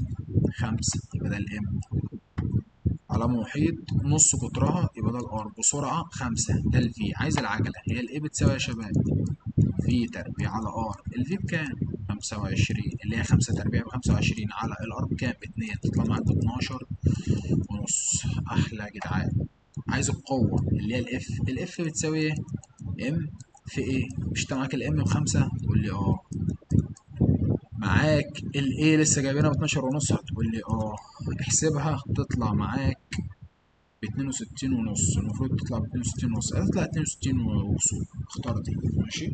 5، يبقى ده الام. على محيط نص قطرها، يبقى ده الار. بسرعه 5، ده الفي. عايز العجله. هي الايه بتساوي يا شباب؟ في تربيع على ار. الفي بكام؟ 25، اللي هي 5 تربيع ب 25 على الار بكام؟ ب 2. تطلع معاك ب 12 ونص. احلى يا جدعان. عايز القوة اللي هي الاف بتساوي ايه؟ ام في ايه؟ مش انت معاك الام بخمسة؟ تقول لي اه. معاك الايه لسه جايبينها ب 12 ونص؟ هتقول لي اه. احسبها تطلع معاك ب 62 ونص. المفروض تطلع ب 62 ونص، هتطلع 62 وصول. اختار دي، ماشي.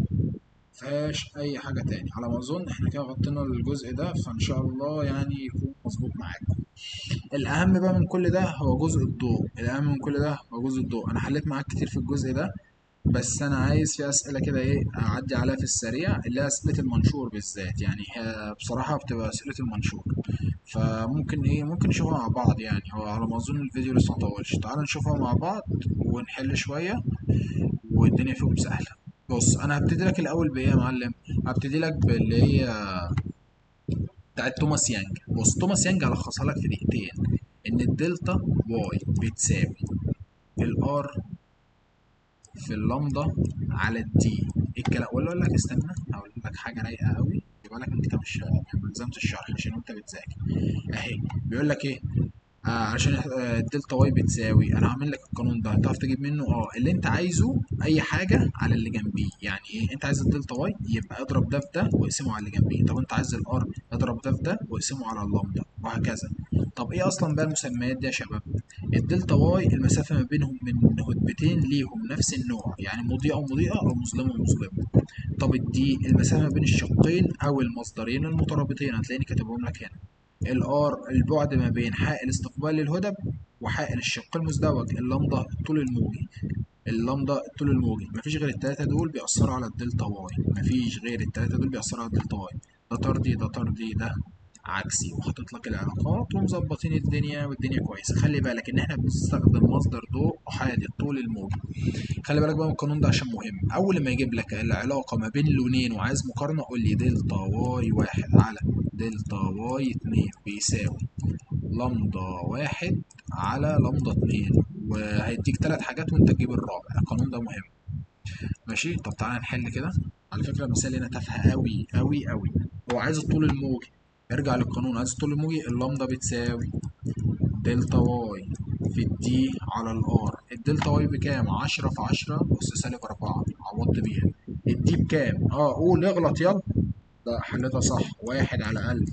مفيهاش اي حاجة تاني على ما اظن. احنا كده غطينا الجزء ده، فان شاء الله يعني يكون مظبوط معاك. الأهم بقى من كل ده هو جزء الضوء. الأهم من كل ده هو جزء الضوء. أنا حليت معاك كتير في الجزء ده، بس أنا عايز في أسئلة كده إيه أعدي عليها في السريع، اللي هي أسئلة المنشور بالذات. يعني هي بصراحة بتبقى أسئلة المنشور. فممكن إيه، ممكن نشوفها مع بعض. يعني هو على ما أظن الفيديو لسه مطولش. تعال نشوفها مع بعض ونحل شوية والدنيا فيهم سهلة. بص، أنا هبتدي لك الأول بإيه يا معلم؟ هبتدي لك باللي هي بتاعت توماس يانج. بص، توماس يانج هلخصها لك في دقيقتين. ان الدلتا واي بتساوي الار في اللامدا على الدي. الكلام ولا اقول لك استنى، هقول لك حاجه رايقه قوي، يبقى لك انت مش ملزمه الشرح عشان انت بتذاكر. اهي بيقول لك ايه، عشان الدلتا واي بتساوي، انا هعمل لك القانون ده هتعرف تجيب منه اللي انت عايزه اي حاجه على اللي جنبيه. يعني ايه، انت عايز الدلتا واي يبقى اضرب ده في ده واقسمه على اللي جنبيه. طب انت عايز الار، اضرب ده في ده واقسمه على اللامدا وهكذا. طب ايه اصلا بقى المسميات دي يا شباب؟ الدلتا واي المسافه ما بينهم من هدبتين ليهم نفس النوع، يعني مضيئه ومضيئه او مظلمه ومظلمه. طب الدي المسافه ما بين الشقين او المصدرين المترابطين، هتلاقيني كاتبهم لك هنا. الار البعد ما بين حائل استقبال الهدب وحائل الشق المزدوج. اللامدا الطول الموجي، اللامدا الطول الموجي. مفيش غير التلاتة دول بيأثروا على الدلتا واي، مفيش غير التلاتة دول بيأثروا على الدلتا واي. ده طردي ده طردي ده عكسي، وحاطط لك العلاقات ومظبطين الدنيا والدنيا كويسه. خلي بالك ان احنا بنستخدم مصدر ضوء احادي الطول الموجي. خلي بالك بقى من القانون ده عشان مهم. اول ما يجيب لك العلاقه ما بين لونين وعايز مقارنه، قول لي دلتا واي واحد على دلتا واي اتنين بيساوي لامدا واحد على لامدا اتنين، وهيديك تلات حاجات وانت تجيب الرابع. القانون ده مهم. ماشي، طب تعالى نحل كده. على فكرة المثال هنا تافهة أوي أوي أوي. هو عايز الطول الموجي، ارجع للقانون. عايز الطول الموجي، اللامدا بتساوي دلتا واي في الدي على الار. الدلتا واي بكام؟ 10 في 10 أس سالب 4، عوضت بيها. الدي بكام؟ قول اغلط يلا. لا حلتها صح، واحد على 1000.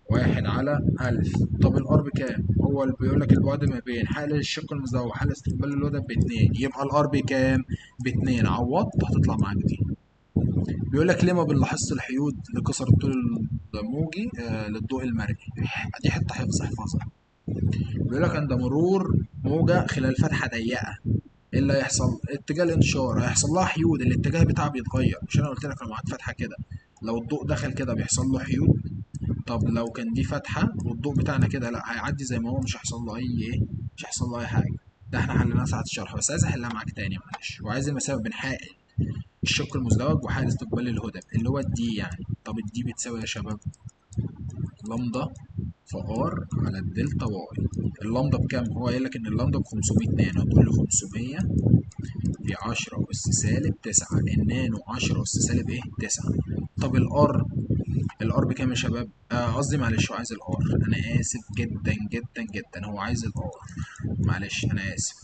واحد على 1000. طب الار بكام؟ هو اللي بيقول لك البعد ما بين حائل الشق المزدوج وحائل استقبال الهدف باتنين، يبقى الار بكام؟ باتنين. عوضت هتطلع معاك دي. بيقول لك ليه ما بنلاحظش الحيود لكسر الطول الموجي للضوء المرئي؟ دي حته حفظ احفظها. بيقول لك عند مرور موجة خلال فتحة ضيقة، ايه اللي هيحصل؟ اتجاه الانتشار هيحصل لها حيود، الاتجاه بتاعها بيتغير. مش انا قلت لك لو معاك فتحة كده، لو الضوء دخل كده بيحصل له حيود؟ طب لو كان دي فتحة والضوء بتاعنا كده، لا هيعدي زي ما هو، مش هيحصل له اي ايه، مش هيحصل له اي حاجة. ده احنا حليناها ساعة الشرح، بس عايز احلها معاك تاني معلش. وعايز المسافة بين حائل الشق المزدوج وحائل استقبال الهدف اللي هو الدي يعني. طب الدي بتساوي يا شباب لامدا في ار على الدلتا واي. اللامدا بكام؟ هو قايل لك ان اللامدا ب 500 نانو، هتقول لي 500 في 10 اس سالب 9. النانو 10 اس سالب ايه؟ 9. طب الار، الار بكام يا شباب؟ قصدي معلش هو عايز الار، انا اسف جدا جدا جدا، هو عايز الار، معلش انا اسف.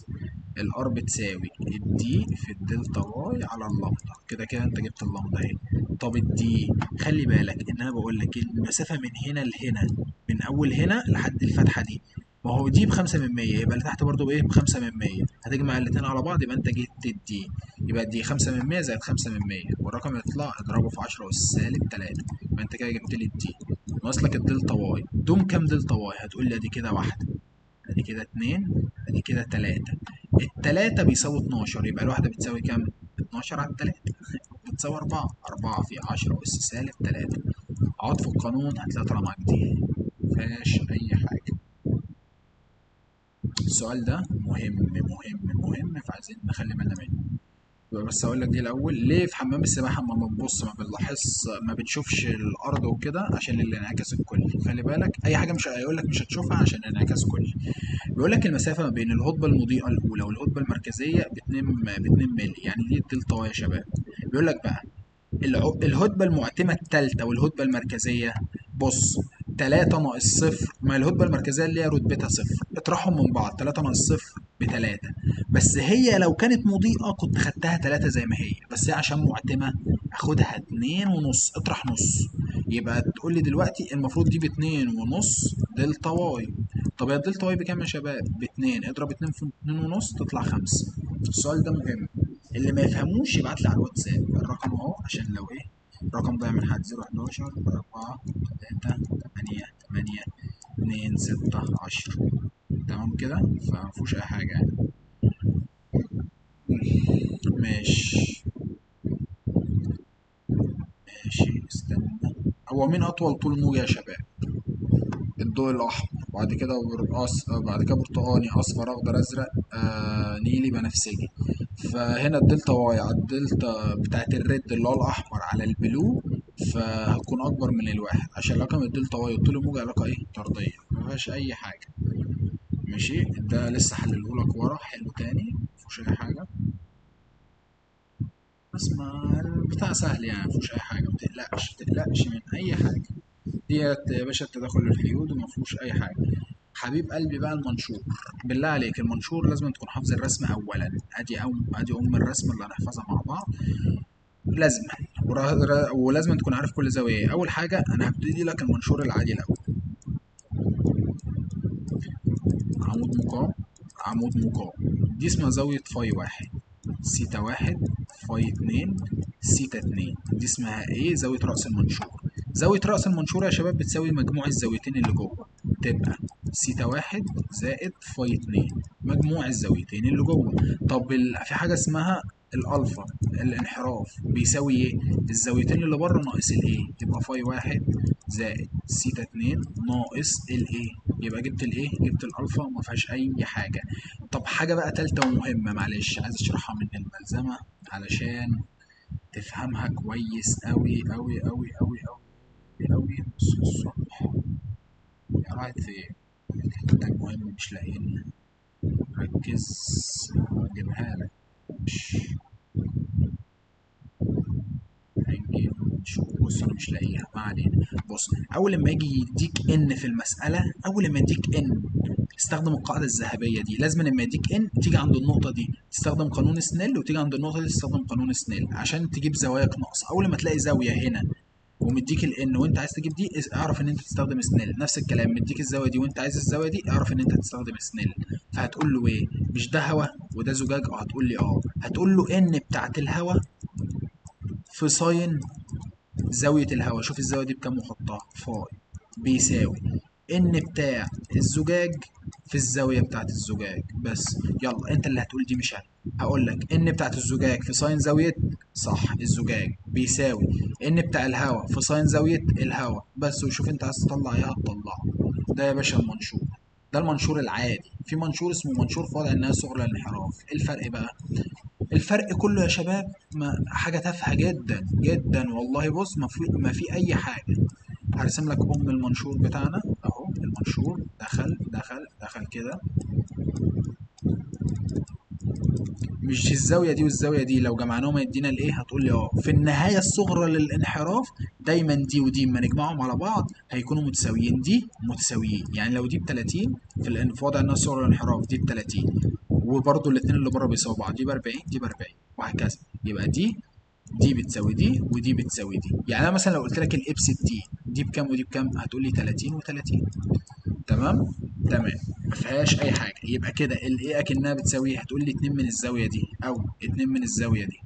الار بتساوي الدي في الدلتا واي على اللامدا. كده كده انت جبت اللامدا اهي. طب الدي، خلي بالك ان انا بقول لك المسافه من هنا لهنا، من اول هنا لحد الفتحه دي، ما هو دي بخمسة من مية، يبقى اللي تحت برضه بإيه؟ بخمسة من مية. هتجمع الاتنين على بعض يبقى أنت جبت الدي. يبقى دي خمسة من مية زائد خمسة من مية، والرقم يطلع اضربه في 10 أس سالب تلاتة. يبقى أنت كده جبت لي الدي. ناقص لك الدلتا واي. دوم كام دلتا واي؟ هتقول لي أدي كده واحدة، ادي كده اتنين، ادي كده تلاتة. التلاتة بيساوي 12، يبقى الواحدة بتساوي كام؟ 12 على التلاتة بتساوي 4. 4 في 10 أس سالب تلاتة. عوض في القانون هتلاقي طالعة معاك دي، مفيهاش أي حاجة. السؤال ده مهم مهم مهم، فعايزين نخلي بالنا منه. بس اقول لك دي الاول، ليه في حمام السباحه ما بنبص ما بنلاحظ ما بتشوفش الارض وكده؟ عشان الانعكاس الكلي. خلي بالك اي حاجه مش هيقول لك مش هتشوفها عشان انعكاس كلي. بيقول لك المسافه ما بين الهضبه المضيئه الاولى والهضبه المركزيه ب 2 مللي، يعني دي الدلتا واي يا شباب. بيقول لك بقى الهدبة المعتمة التالتة والهدبة المركزية، بص، 3 ناقص صفر، ما الهدبة المركزية اللي هي رتبتها صفر، اطرحهم من بعض، 3 ناقص صفر ب3. بس هي لو كانت مضيئة كنت خدتها 3 زي ما هي، بس هي عشان معتمة اخدها 2 ونص، اطرح نص. يبقى تقول لي دلوقتي المفروض دي ب2 ونص دلتا واي. طب يا الدلتا واي بكام يا شباب؟ ب2، اضرب 2 في 2 ونص تطلع 5. السؤال ده مهم، اللي ما يفهموش يبعت لي على الواتساب، الرقم اهو عشان لو ايه، الرقم ضايع من حد: 011 4 3 8 8 2 6 10. تمام كده، فمفيهوش اي حاجة يعني. ماشي ماشي استنى. هو مين اطول طول موجة يا شباب؟ الضوء الاحمر، بعد كده بعد كده برتقاني، اصفر، اخضر، ازرق، نيلي، بنفسجي. فهنا الدلتا واي على الدلتا بتاعت الريد اللي هو الاحمر على البلو، فهتكون اكبر من الواحد، عشان رقم الدلتا واي والطول الموجي علاقه ايه؟ طرديه، مفيهاش اي حاجه. ماشي، ده لسه حللهولك ورا، حلو تاني مفيهوش اي حاجه. بس ما البتاع سهل يعني، مفيهوش اي حاجه، متقلقش من اي حاجه. ديت يا باشا التداخل الحيود ومفيهوش اي حاجه. حبيب قلبي بقى المنشور، بالله عليك المنشور لازم تكون حافظ الرسم اولا. ادي ام الرسم اللي هنحفظها مع بعض. لازم. ولازم تكون عارف كل زاويه ايه. اول حاجه انا هبتدي لك المنشور العادي الاول. عمود مقام، عمود مقام، دي اسمها زاويه فاي واحد، سيتا واحد، فاي اتنين، سيتا اتنين، دي اسمها ايه؟ زاويه راس المنشور. زاويه راس المنشور يا شباب بتساوي مجموع الزاويتين اللي جوه، تبقى سيتا واحد زائد فاي اتنين، مجموع الزاويتين اللي جوه. طب في حاجه اسمها الالفا، الانحراف بيساوي ايه؟ الزاويتين اللي بره ناقص الايه، يبقى فاي واحد زائد سيتا اتنين ناقص الايه. يبقى جبت الايه، جبت الالفا، ما فيهاش اي حاجه. طب حاجه بقى تالته ومهمه، معلش عايز اشرحها من الملزمه علشان تفهمها كويس قوي قوي قوي قوي قوي قوي. بص الصبح يا راحت فين؟ ده المهم مش لاقيني. ركز، هجيبها لك. هنجيب نشوف. بص انا مش لاقيها، ما علينا. بص، اول ما يجي يديك ان في المساله، اول ما يديك ان استخدم القاعده الذهبيه دي. لازم لما يديك ان تيجي عند النقطه دي تستخدم قانون سنيل، وتيجي عند النقطه دي تستخدم قانون سنيل عشان تجيب زواياك ناقصه. اول ما تلاقي زاويه هنا ومديك الان وانت عايز تجيب دي، اعرف ان انت تستخدم سنيل. نفس الكلام، مديك الزاويه دي وانت عايز الزاويه دي، اعرف ان انت هتستخدم سنيل. فهتقول له ايه؟ مش ده هوا وده زجاج؟ اه هتقول لي اه. هتقول له ان بتاعت الهوا في ساين زاوية الهواء، شوف الزاوية دي بكام وحطها، فاي بيساوي ان بتاع الزجاج في الزاوية بتاعت الزجاج. بس يلا انت اللي هتقول دي مش انا. هقول لك ان بتاعت الزجاج في ساين زاوية، صح، الزجاج بيساوي ان بتاع الهواء في ساين زاوية الهواء بس. وشوف انت عايز تطلع ايه هتطلعه. ده يا باشا المنشور. ده المنشور العادي. في منشور اسمه منشور في وضع الناس صغر الانحراف. ايه الفرق بقى؟ الفرق كله يا شباب ما حاجة تافهة جدا جدا والله. بص، ما في أي حاجة. هرسم لك أم المنشور بتاعنا أهو. المنشور دخل دخل دخل كده. مش الزاوية دي والزاوية دي لو جمعناهم يدينا الإيه؟ هتقول لي أه. في النهاية الصغرى للانحراف دايما دي ودي اما نجمعهم على بعض هيكونوا متساويين. دي متساويين يعني لو دي ب 30 في وضع الناس صغرى للانحراف دي ب 30، وبرضه الاثنين اللي بره بيساووا بعض، دي ب 40 دي ب 40 وهكذا. يبقى دي بتساوي دي ودي بتساوي دي. يعني انا مثلا لو قلت لك الاي ب 60، دي بكام ودي بكام؟ هتقول لي 30 و30. تمام. تمام. ما فيهاش اي حاجه. يبقى كده الايه اكنها بتساوي إيه؟ هتقول لي 2 من الزاويه دي او 2 من الزاويه دي.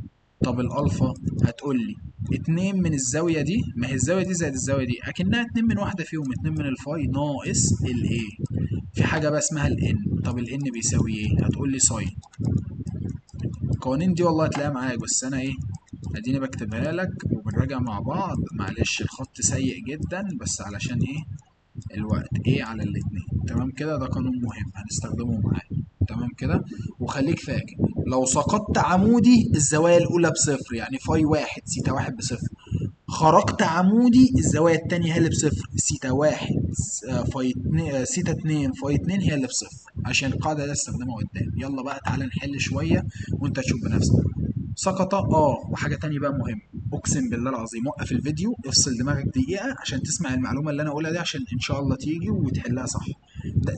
طب الالفا هتقول لي 2 من الزاويه دي، ما هي الزاويه دي زائد الزاويه دي اكنها 2 من واحده فيهم، 2 من الفاي ناقص الايه. في حاجه بقى اسمها الان. طب الان بيساوي ايه؟ هتقول لي ساين. القوانين دي والله هتلاقيها معاك، بس انا ايه، اديني بكتبها لك وبنراجع مع بعض. معلش الخط سيء جدا بس علشان ايه؟ الوقت ايه على الاتنين. تمام كده، ده قانون مهم هنستخدمه معاك. تمام كده. وخليك فاكر لو سقطت عمودي الزوايا الاولى بصفر، يعني فاي واحد سيتا واحد بصفر. خرجت عمودي الزوايا التانية هي اللي بصفر، سيتا واحد فاي اتنين سيتا اتنين فاي اتنين هي اللي بصفر. عشان القاعدة دي استخدمها قدام. يلا بقى تعالى نحل شوية وانت تشوف بنفسك. سقط وحاجة تانية بقى مهمة. اقسم بالله العظيم وقف الفيديو افصل دماغك دقيقة عشان تسمع المعلومة اللي انا اقولها دي، عشان ان شاء الله تيجي وتحلها صح.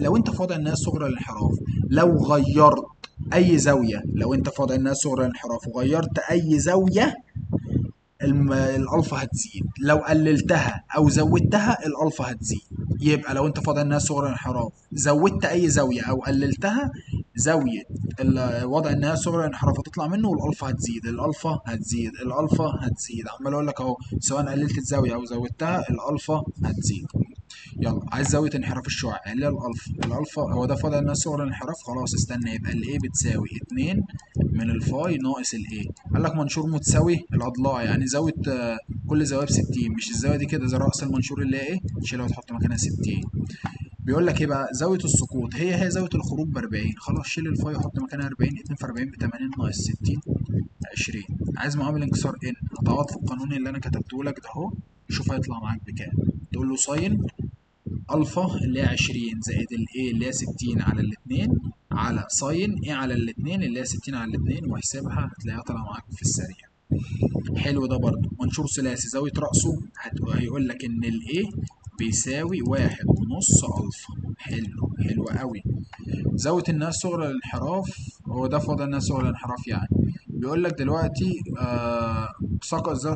لو انت في وضع النهاية الصغرى للانحراف، لو غيرت اي زاوية، لو انت في وضع النهاية الصغرى للانحراف وغيرت اي زاوية الالفا هتزيد. لو قللتها او زودتها الالفا هتزيد. يبقى لو انت فاضل انها صغر انحراف زودت اي زاويه او قللتها، زاويه وضع انها صغر انحراف هتطلع منه والالفا هتزيد، الالفا هتزيد، الالفا هتزيد. عمال اقول لك اهو، سواء قللت الزاويه او زودتها الالفا هتزيد. يلا، عايز زاويه انحراف الشعاع اللي هي الالفا. الالفا هو ده فاضل الناس صغر الانحراف. خلاص استنى، يبقى الايه بتساوي 2 من الفاي ناقص الايه. قال لك منشور متساوي الاضلاع، يعني زاويه كل زاويه ب 60. مش الزاويه دي كده زي راس المنشور اللي هي ايه، تشيلها وتحط مكانها 60. بيقول لك ايه بقى؟ زاويه السقوط هي زاويه الخروج ب 40. خلاص شيل الفاي وحط مكانها 40. 2 في 40 ب 80 ناقص 60 20. عايز معامل انكسار ان، هتعوض في القانون اللي انا كتبته لك ده اهو. شوف هيطلع معاك بكام. تقول له ساين الفا اللي هي 20 زائد الايه اللي هي 60 على الاتنين على ساين ايه على الاتنين اللي هي 60 على الاتنين، واحسبها هتلاقيها طالعه معاك في السريع. حلو ده برضو منشور ثلاثي زاوية رأسه هيقول لك إن الإيه بيساوي 1.5 ألفا. حلو حلو قوي. زاوية الناس صغرى الانحراف، هو ده في وضع الناس صغرى الانحراف يعني. بيقول لك دلوقتي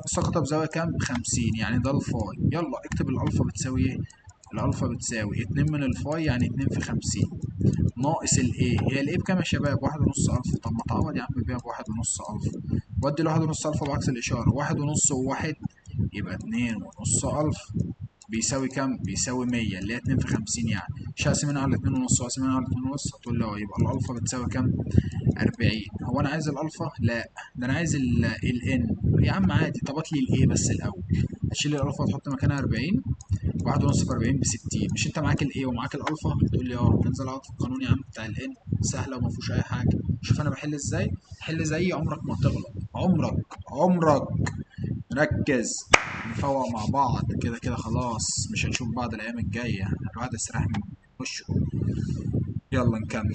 سقط بزاوية كام؟ 50، يعني ده الفاي. يلا اكتب الألفا بتساوي إيه؟ الألفا بتساوي 2 من الفاي، يعني 2 في 50 ناقص الايه. هي الايه بكام يا شباب؟ 1.5 ألف. طب ما تعوض يا عم بيها ب1.5 ألف. ودي ال1.5 ألف بعكس الإشارة، 1.5 وواحد يبقى 2.5 ألف. بيساوي كام؟ بيساوي 100 اللي هي 2 في 50 يعني. مش هقسمها على 2.5 وأقسمها على 2.5، هتقول لي اه. يبقى الألفا بتساوي كام؟ 40. هو أنا عايز الألفا؟ لا، ده أنا عايز الإن. يا عم عادي، طب هات لي الإيه بس الأول. هتشيل الألفا وتحط مكانها 40. 1.5 في 40 ب60. مش انت معاك الايه ومعاك الالفا؟ تقول لي اه. تنزل اقعد في القانون يا عم بتاع الان، سهله وما فيهوش اي حاجه. شوف انا بحل ازاي. حل زيي عمرك ما تغلط. عمرك. ركز. نفوق مع بعض. كده كده خلاص مش هنشوف بعض الايام الجايه. الواحد استراح من وشه. يلا نكمل.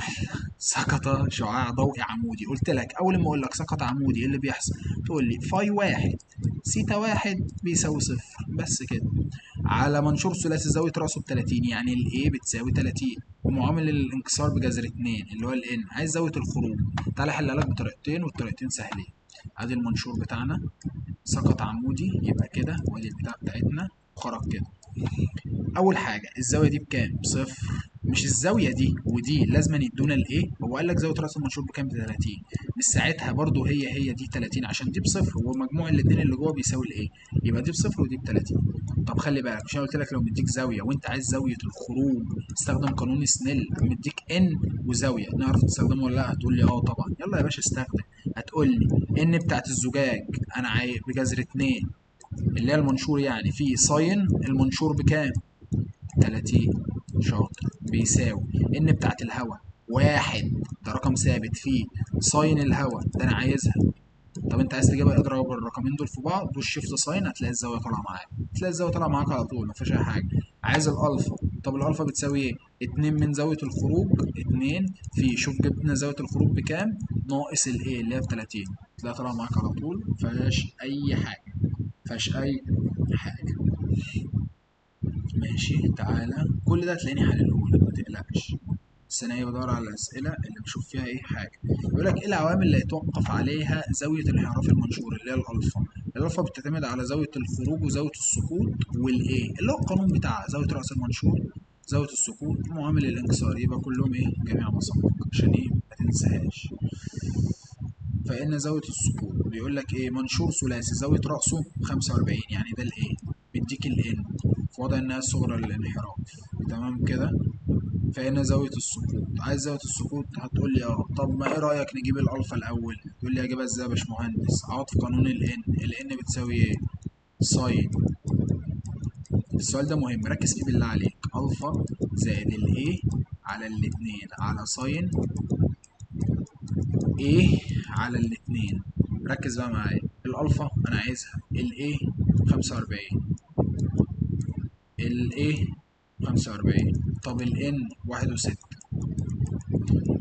سقط شعاع ضوئي عمودي. قلت لك اول ما اقول لك سقط عمودي ايه اللي بيحصل؟ تقول لي فاي واحد سيتا واحد بيساوي صفر، بس كده. على منشور ثلاثي زاوية رأسه ب30، يعني ال A بتساوي 30 ومعامل الانكسار بجذر 2 اللي هو ال N. عايز زاوية الخروج. تعالى احلها لك بطريقتين والطريقتين سهلين. ادي المنشور بتاعنا سقط عمودي، يبقى كده وادي البتاع بتاعتنا خرج كده. اول حاجه الزاويه دي بكام؟ بصفر. مش الزاويه دي ودي لازم يدونا الايه. هو قال لك زاويه راس المنشور بكام؟ ب 30. مش ساعتها برضو هي دي 30 عشان دي بصفر ومجموع الاثنين اللي جوه بيساوي الايه. يبقى دي بصفر ودي ب 30. طب خلي بالك، مش انا قلت لك لو مديك زاويه وانت عايز زاويه الخروج استخدم قانون سنيل. مديك ان وزاويه نعرف نستخدمه ولا لا؟ هتقول لي اه طبعا. يلا يا باشا استخدم. هتقول لي ان بتاعت الزجاج انا عايز بجذر 2 اللي هي المنشور، يعني في ساين المنشور بكام؟ 30. شاطر. بيساوي ان بتاعت الهواء واحد، ده رقم ثابت فيه ساين الهواء ده انا عايزها. طب انت عايز تجيبها اضرب الرقمين دول في بعض والشيفت ساين هتلاقي الزاويه طالعه معاك. هتلاقي الزاويه طالعه معاك على طول مفيش اي حاجه. عايز الالفا. طب الالفا بتساوي ايه؟ 2 من زاويه الخروج 2 في، شوف جبنا زاويه الخروج بكام، ناقص الايه اللي هي ب 30. هتلاقيها طالعه معاك على طول مفيهاش اي حاجه. مفيهاش اي حاجه. ماشي. تعالى كل ده هتلاقيني حللهولك ما تقلقش. بس انا ايه بدور على الاسئله اللي بشوف فيها ايه حاجه. يقول لك ايه العوامل اللي يتوقف عليها زاويه الانحراف المنشور اللي هي الالفا. الالفا بتعتمد على زاويه الخروج وزاويه السقوط والايه اللي هو القانون بتاعها زاويه راس المنشور زاويه السقوط ومعامل الانكسار. يبقى كلهم ايه؟ جميع مسامق عشان ايه ما تنساهاش. فإن زاوية السقوط بيقول لك إيه؟ منشور ثلاثي زاوية رأسه 45، يعني ده الإيه؟ بيديك الإن في وضع إنها صغرى للانحراف. تمام كده؟ فإن زاوية السقوط، عايز زاوية السقوط هتقول لي اه. طب ما إيه رأيك نجيب الألفا الأول؟ تقول لي أجيبها إزاي يا باشمهندس؟ أقعد في قانون الإن بتساوي إيه؟ ساين. السؤال ده مهم ركز فيه بالله عليك. ألفا زائد الإيه على الاتنين على ساين ايه على الاتنين. ركز بقى معايا. الالفا انا عايزها الايه 45، الايه 45. طب الان 1 و6.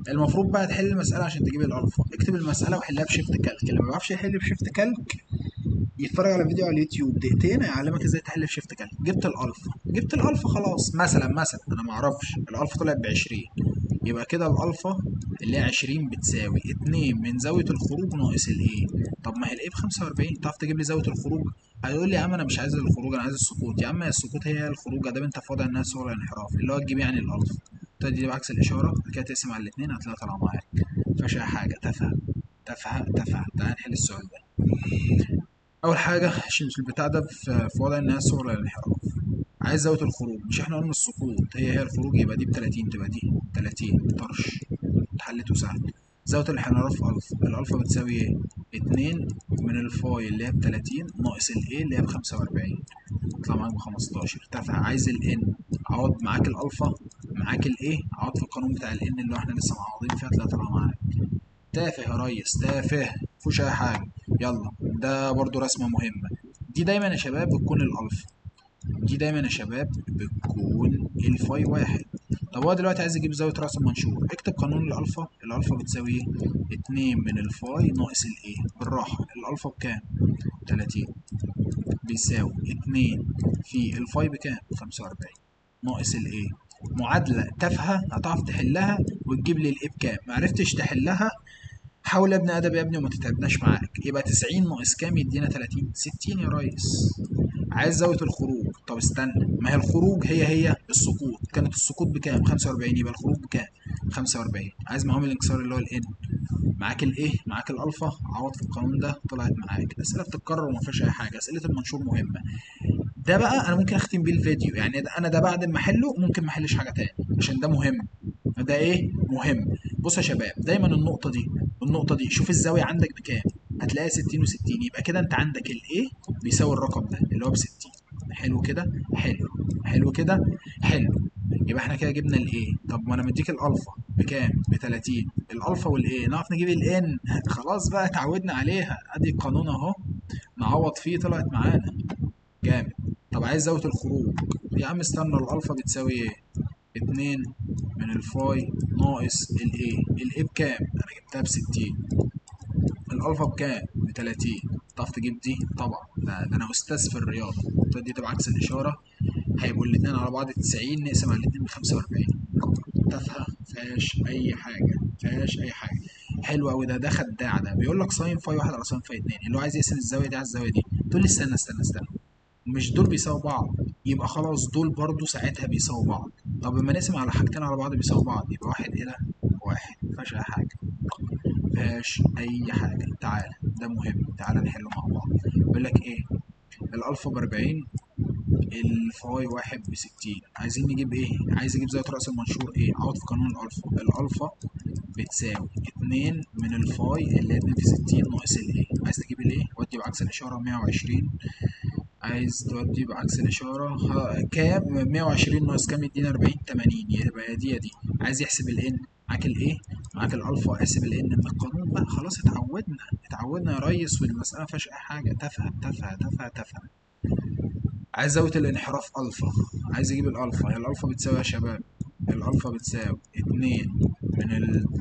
المفروض بقى تحل المسألة عشان تجيب الالفا. اكتب المسألة وحلها بشيفت كالك. اللي ما بيعرفش يحل بشيفت كالك يتفرج على فيديو على اليوتيوب دقيقتين هيعلمك ازاي تحل في شيفت كالك. جبت الالفا خلاص. مثلا انا ما اعرفش الالفا طلعت ب 20. يبقى كده الالفا اللي هي 20 بتساوي 2 من زاويه الخروج ناقص الايه. طب ما هي الايه ب 45. تعرف تجيب لي زاويه الخروج؟ هيقول لي يا عم انا مش عايز الخروج انا عايز السقوط. يا عم هي السقوط هي الخروج ادام انت في وضع انها صغرى الانحراف اللي هو تجيب يعني الالفا. تدي بعكس الاشاره بعد كده تقسم على الاثنين هتلاقيها طالعه معاك. مفيهاش اي حاجه. تافهه تافهه. تعال نحل السؤال ده. اول حاجه عشان البتاع ده في وضع انها صغرى للانحراف. عايز زاويه الخروج. مش احنا قلنا السقوط هي الخروج يبقى دي ب 30 تبقى دي 30 طرش. اتحلت وسهل. زاويه الانحراف الفا. الالفا بتساوي ايه؟ 2 من الفاي اللي هي ب 30 ناقص الايه اللي هي ب 45. يطلع معاك ب 15. تافه. عايز الان. عوض معاك الالفا معاك الايه عوض في القانون بتاع الان اللي هو احنا لسه معوضين فيها هتلاقيها طالعه معاك. تافه يا ريس تافه مفيهوش اي حاجه. يلا ده برضو رسمه مهمه. دي دايما يا شباب بتكون الالفا. دي دايما يا شباب بتكون الفاي واحد. طب هو دلوقتي عايز يجيب زاوية رأس المنشور، اكتب قانون الألفا. الألفا بتساوي ايه؟ 2 من الفاي ناقص الايه. بالراحة، الألفا بكام؟ 30 بيساوي 2 في الفاي بكام؟ 45 ناقص الايه. معادلة تافهة هتعرف تحلها وتجيب لي الايه بكام. معرفتش تحلها، حاول يا ابن ادب يا ابني وما تتعبناش معاك. يبقى 90 ناقص كام يدينا 30؟ 60 يا ريس. عايز زاوية الخروج. طب استنى، ما هي الخروج هي السقوط. كانت السقوط بكام؟ 45. يبقى الخروج بكام؟ 45. عايز معامل الانكسار اللي هو الان. معاك الايه؟ معاك الالفا. عوض في القانون ده طلعت معاك. الاسئله بتتكرر وما فيهاش اي حاجه. اسئله المنشور مهمه. ده بقى انا ممكن اختم بيه الفيديو، يعني انا ده بعد ما احله ممكن ما احلش حاجه تاني عشان ده مهم. ده ايه مهم. بص يا شباب، دايما النقطه دي شوف الزاويه عندك بكام. هتلاقيها 60 و60. يبقى كده انت عندك الايه بيساوي الرقم ده اللي هو ب 60. حلو كده. حلو. حلو كده. حلو. يبقى احنا كده جبنا الايه. طب ما انا مديك الالفا بكام؟ ب 30. الالفا والايه نعرف نجيب الان. خلاص بقى اتعودنا عليها. ادي القانون اهو، نعوض فيه طلعت معانا. جامد. طب عايز زاوية الخروج. يا عم استنى، الألفا بتساوي ايه؟ 2 من الفاي ناقص الايه. الايه بكام؟ أنا جبتها ب60. الألفا بكام؟ ب30. تعرف تجيب دي؟ طبعا. ده أنا أستاذ في الرياضة. دي تبقى عكس الإشارة. هيبقوا الاتنين على بعض 90، نقسم على الاتنين ب45. تافهة مفيهاش أي حاجة. مفيهاش أي حاجة. حلو أوي. ده خداع. ده بيقول لك ساين فاي واحد على ساين فاي اتنين، اللي هو عايز يقسم الزاوية دي على الزاوية دي. تقول لي استنى استنى استنى، مش دول بيساووا بعض؟ يبقى خلاص دول برضو ساعتها بيساووا بعض. طب لما نقسم على حاجتين على بعض بيساووا بعض، يبقى واحد إلى واحد. مفيهاش أي حاجة. مفيهاش أي حاجة. تعالى ده مهم، تعالى نحله مع بعض. بيقول لك إيه؟ الألفا ب40، الفاي واحد ب60. عايزين نجيب إيه؟ عايز أجيب زاوية رأس المنشور إيه؟ أقعد في قانون الألفا. الألفا بتساوي 2 من الفاي اللي هي 2 في 60 ناقص الإيه. عايز تجيب الإيه؟ ودي بعكس الإشارة 120. عايز تودي بعكس الإشارة كام؟ 120 ناقص كام يدينا 40. 80. يبقى يا دي يا دي. عايز يحسب الإن. معاك الإيه؟ معاك الألفا. احسب الإن من القانون بقى. خلاص اتعودنا. اتعودنا يا ريس، والمسألة مفيهاش أي حاجة. تافهة تافهة تافهة تافهة. عايز زاوية الانحراف ألفا. عايز يجيب الألفا. هي الألفا بتساوي يا شباب، الألفا بتساوي 2 من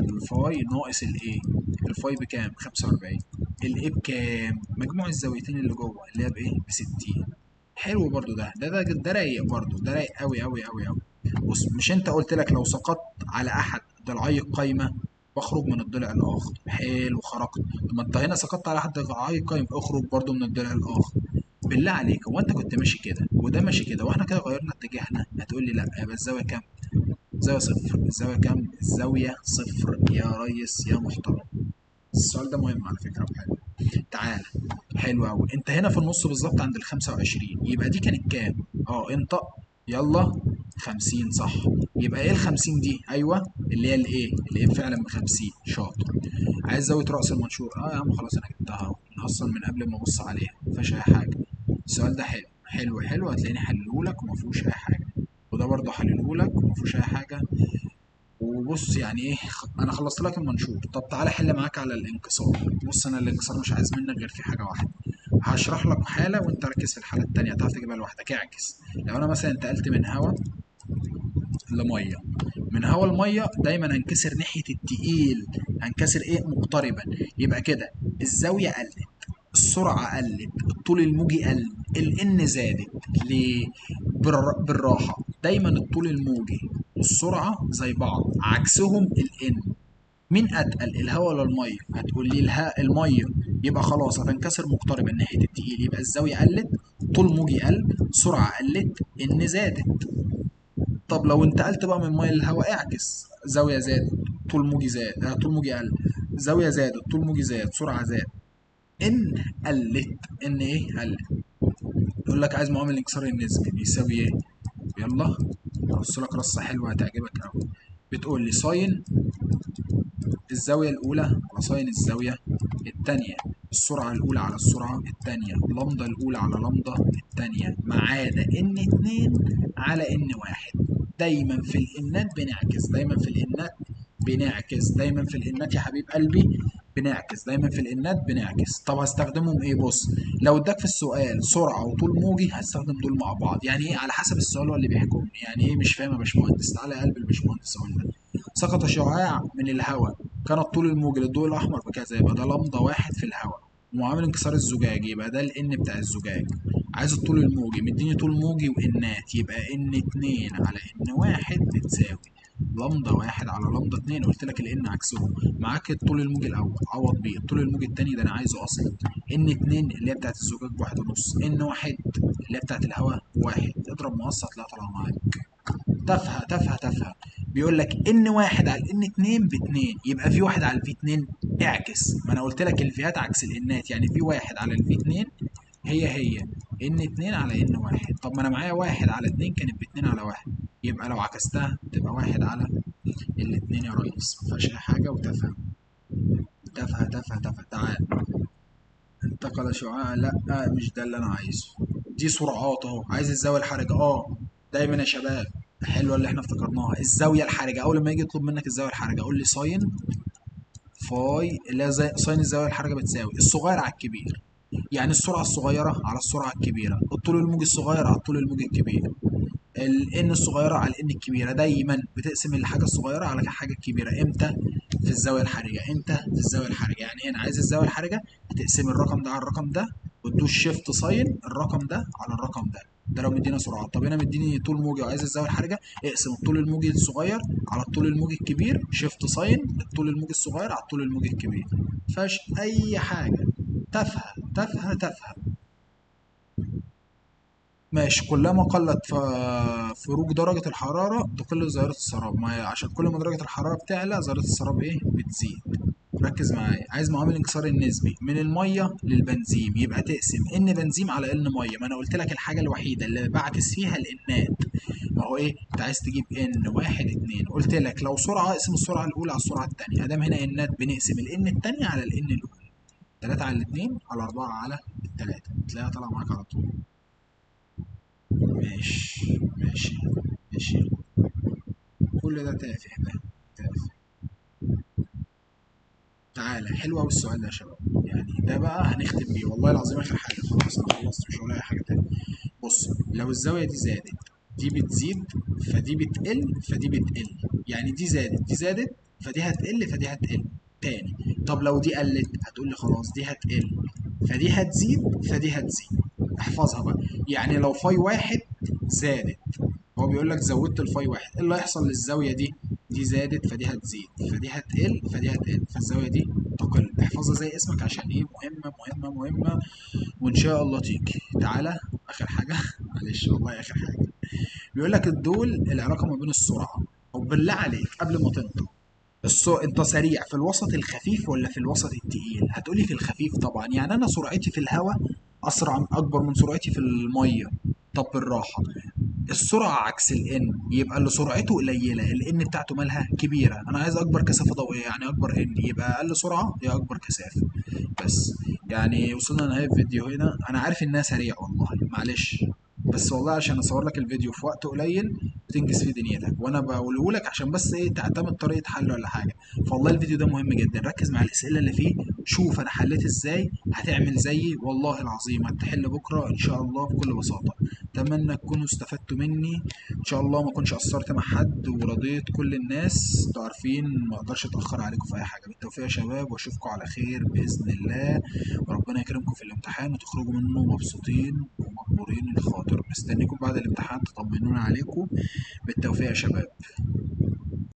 الفاي ناقص الإيه. الفاي بكام؟ 45. الإيه بكام؟ مجموع الزاويتين اللي جوه اللي هي بإيه؟ ب60. حلو برضو. ده رايق برضو. ده رايق أوي أوي أوي أوي. بص، مش أنت قلت لك لو سقطت على أحد ضلعي القايمة بخرج من الضلع الآخر؟ حلو، خرجت. طب ما أنت هنا سقطت على أحد ضلعي القايمة، اخرج برضو من الضلع الآخر. بالله عليك، هو انت كنت ماشي كده وده ماشي كده واحنا كده غيرنا اتجاهنا؟ هتقول لي لا، يبقى الزاويه كام؟ زاويه صفر. الزاويه كام؟ الزاويه صفر يا ريس يا محترم. السؤال ده مهم على فكره وحلو. تعالى. حلو قوي. انت هنا في النص بالظبط عند ال 25. يبقى دي كانت كام؟ انطق. يلا. 50 صح. يبقى ايه ال 50 دي؟ ايوه، اللي هي الايه؟ اللي هي فعلا ب 50. شاطر. عايز زاويه راس المنشور. يا عم خلاص انا جبتها اهو. انا اصلا من قبل ما ابص عليها مفيهاش اي حاجه. السؤال ده حلو حلو حلو. هتلاقيني حلهولك وما فيهوش اي حاجه. وده برضه حللهولك وما فيهوش اي حاجه. وبص يعني ايه، انا خلصت لك المنشور. طب تعالى حل معاك على الانكسار. بص انا الانكسار مش عايز منك غير في حاجه واحده. هشرح لك حاله وانت ركز في الحاله التانيه هتعرف تجيبها لوحدك. اعكس. لو انا مثلا انتقلت من هواء لميه، من هوا الميه دايما هنكسر ناحيه التقيل. هنكسر ايه؟ مقتربا. يبقى كده الزاويه قلت، السرعه قلت، الطول الموجي قل، الان زادت. ليه؟ بالراحه. دايما الطول الموجي والسرعه زي بعض، عكسهم الان. مين اتقل، الهواء ولا الميه؟ هتقول لي الميه. يبقى خلاص هتنكسر مقتربا ناحيه التقيل. يبقى الزاويه قلت، طول موجي قل، سرعه قلت، ان زادت. طب لو انتقلت بقى من ميه للهواء اعكس. زاويه زادت، طول موجي زاد، طول موجي قل. زاويه زادت، طول موجي زاد، سرعه زاد. ان قلت. ان ايه؟ قلت. يقول لك عايز معامل الانكسار النسبي بيساوي ايه؟ يلا. ارص لك رصه حلوه هتعجبك قوي. بتقول لي ساين الزاويه الاولى على ساين الزاويه الثانيه، السرعه الاولى على السرعه الثانيه، لمضه الاولى على لمضه الثانيه، ما عدا ان 2 على ان 1. دايما في الانات بنعكس. دايما في الانات بنعكس. دايما في الانات يا حبيب قلبي بنعكس دايما في الانات بنعكس. طب هستخدمهم ايه؟ بص، لو اداك في السؤال سرعه وطول موجي هستخدم دول مع بعض. يعني ايه؟ على حسب السؤال هو اللي بيحكمني. يعني ايه مش فاهم يا باشمهندس؟ تعالى يا قلب الباشمهندس اقول لك. سقط شعاع من الهواء، كان الطول الموجي للضوء الاحمر بكذا، يبقى ده لمضه واحد في الهواء. ومعامل انكسار الزجاج يبقى ده الان بتاع الزجاج. عايز الطول الموجي، مديني طول موجي وانات، يبقى ان اتنين على ان واحد بتساوي لمضة واحد على لمضة اتنين. قلت لك الان عكسهم. معاك الطول الموجي الاول عوض بيه، الطول الموجي التاني ده انا عايزه اصلا. ان اتنين اللي هي بتاعت الزجاج بواحد ونص، ان واحد اللي هي بتاعت الهواء واحد، اضرب مقص هتلاقيها طالعة معاك. تافهة تافهة تافهة. بيقول لك ان واحد على ان اتنين باتنين، يبقى في واحد على الفي اتنين اعكس. ما انا قلت لك الفيات عكس الانات، يعني في واحد على الفي اتنين هي ان اتنين على ان واحد. طب ما انا معايا واحد على اتنين كانت باتنين على واحد، يبقى لو عكستها تبقى واحد على الاتنين يا ريس. مفيهاش اي حاجة وتافهة. تافهة تافهة تافهة. تعال، انتقل شعاع، لا مش ده اللي انا عايزه. دي سرعات اهو، عايز الزاوية الحرجة دايما يا شباب. حلوه اللي احنا افتكرناها، الزاويه الحرجه. اول ما يجي يطلب منك الزاويه الحرجه قول لي ساين فاي، اللي هي زي ساين الزاويه الحرجه بتساوي الصغير على الكبير. يعني السرعه الصغيره على السرعه الكبيره، الطول الموجي الصغير على الطول الموجي الكبير، الان الصغيره على الان الكبيره. دايما بتقسم الحاجه الصغيره على الحاجه الكبيره امتى؟ في الزاويه الحرجه. امتى؟ في الزاويه الحرجه. يعني هنا عايز الزاويه الحرجه، هتقسم الرقم ده على الرقم ده وتدوس شيفت ساين الرقم ده على الرقم ده. ده لو مدينا سرعات. طب هنا مديني طول موجي وعايز الزاويه الحرجه، اقسم الطول الموجي الصغير على الطول الموجي الكبير، شيفت ساين الطول الموجي الصغير على الطول الموجي الكبير. مفيهاش اي حاجه. تافهه تافهه تافهه. ماشي. كلما قلت فروق درجة الحرارة تقل ظاهرة السراب. ما هي عشان كل ما درجة الحرارة بتعلى ظاهرة السراب ايه؟ بتزيد. ركز معايا. عايز معامل الانكسار النسبي من المية للبنزين، يبقى تقسم ان بنزين على ان مية. ما انا قلت لك الحاجة الوحيدة اللي بعكس فيها الانات. ما هو ايه؟ انت عايز تجيب ان واحد اتنين، قلت لك لو سرعة اقسم السرعة الاولى على السرعة التانية. ادام هنا انات بنقسم الان التانية على الان الاولى. تلاتة على الاتنين على اربعة على التلاتة، تلاقيها طالعة معاك على طول. ماشي ماشي ماشي. كل ده تافه ده. تافه. تعالى، حلو قوي السؤال ده يا شباب. يعني ده بقى هنختم بيه والله العظيم اخر حاجه. خلاص انا خلصت، مش هقول اي حاجه تاني. بص، لو الزاويه دي زادت دي بتزيد، فدي بتقل فدي بتقل. يعني دي زادت دي زادت، فدي هتقل فدي هتقل تاني. طب لو دي قلت هتقول لي خلاص دي هتقل فدي هتزيد فدي هتزيد. احفظها بقى. يعني لو فاي واحد زادت، هو بيقول لك زودت الفاي واحد، ايه اللي هيحصل للزاويه دي؟ دي زادت فدي هتزيد فدي هتقل فدي هتقل، فالزاويه دي تقل. احفظها زي اسمك عشان ايه؟ مهمه مهمه مهمه. وان شاء الله تيجي. تعالى اخر حاجه معلش والله اخر حاجه. بيقول لك الدول العلاقه ما بين السرعه. طب بالله عليك قبل ما تنطق، انت سريع في الوسط الخفيف ولا في الوسط التقيل؟ هتقولي في الخفيف طبعا. يعني انا سرعتي في الهواء اسرع اكبر من سرعتي في الميه. طب بالراحه، السرعه عكس الان، يبقى اللي سرعته قليله الان بتاعته مالها كبيره. انا عايز اكبر كثافه ضوئيه، يعني اكبر ان، يبقى اقل سرعه هي اكبر كثافه. بس يعني وصلنا لنهايه الفيديو هنا. انا عارف انها سريع والله معلش، بس والله عشان اصور لك الفيديو في وقت قليل تنجز فيه دنيتك، وانا بقوله لك عشان بس ايه؟ تعتمد طريقه حل ولا حاجه. فوالله الفيديو ده مهم جدا. ركز مع الاسئله اللي فيه، شوف انا حليت ازاي، هتعمل زيي والله العظيم هتحل بكره ان شاء الله بكل بساطه. اتمنى تكونوا استفدتوا مني ان شاء الله، ما اكونش قصرت مع حد ورضيت كل الناس. انتوا عارفين ما اقدرش اتاخر عليكم في اي حاجه. بالتوفيق يا شباب، واشوفكم على خير باذن الله. وربنا يكرمكم في الامتحان وتخرجوا منه مبسوطين ومقبورين الخاطر. مستنيكم بعد الامتحان تطمنونا عليكم. بالتوفيق يا شباب.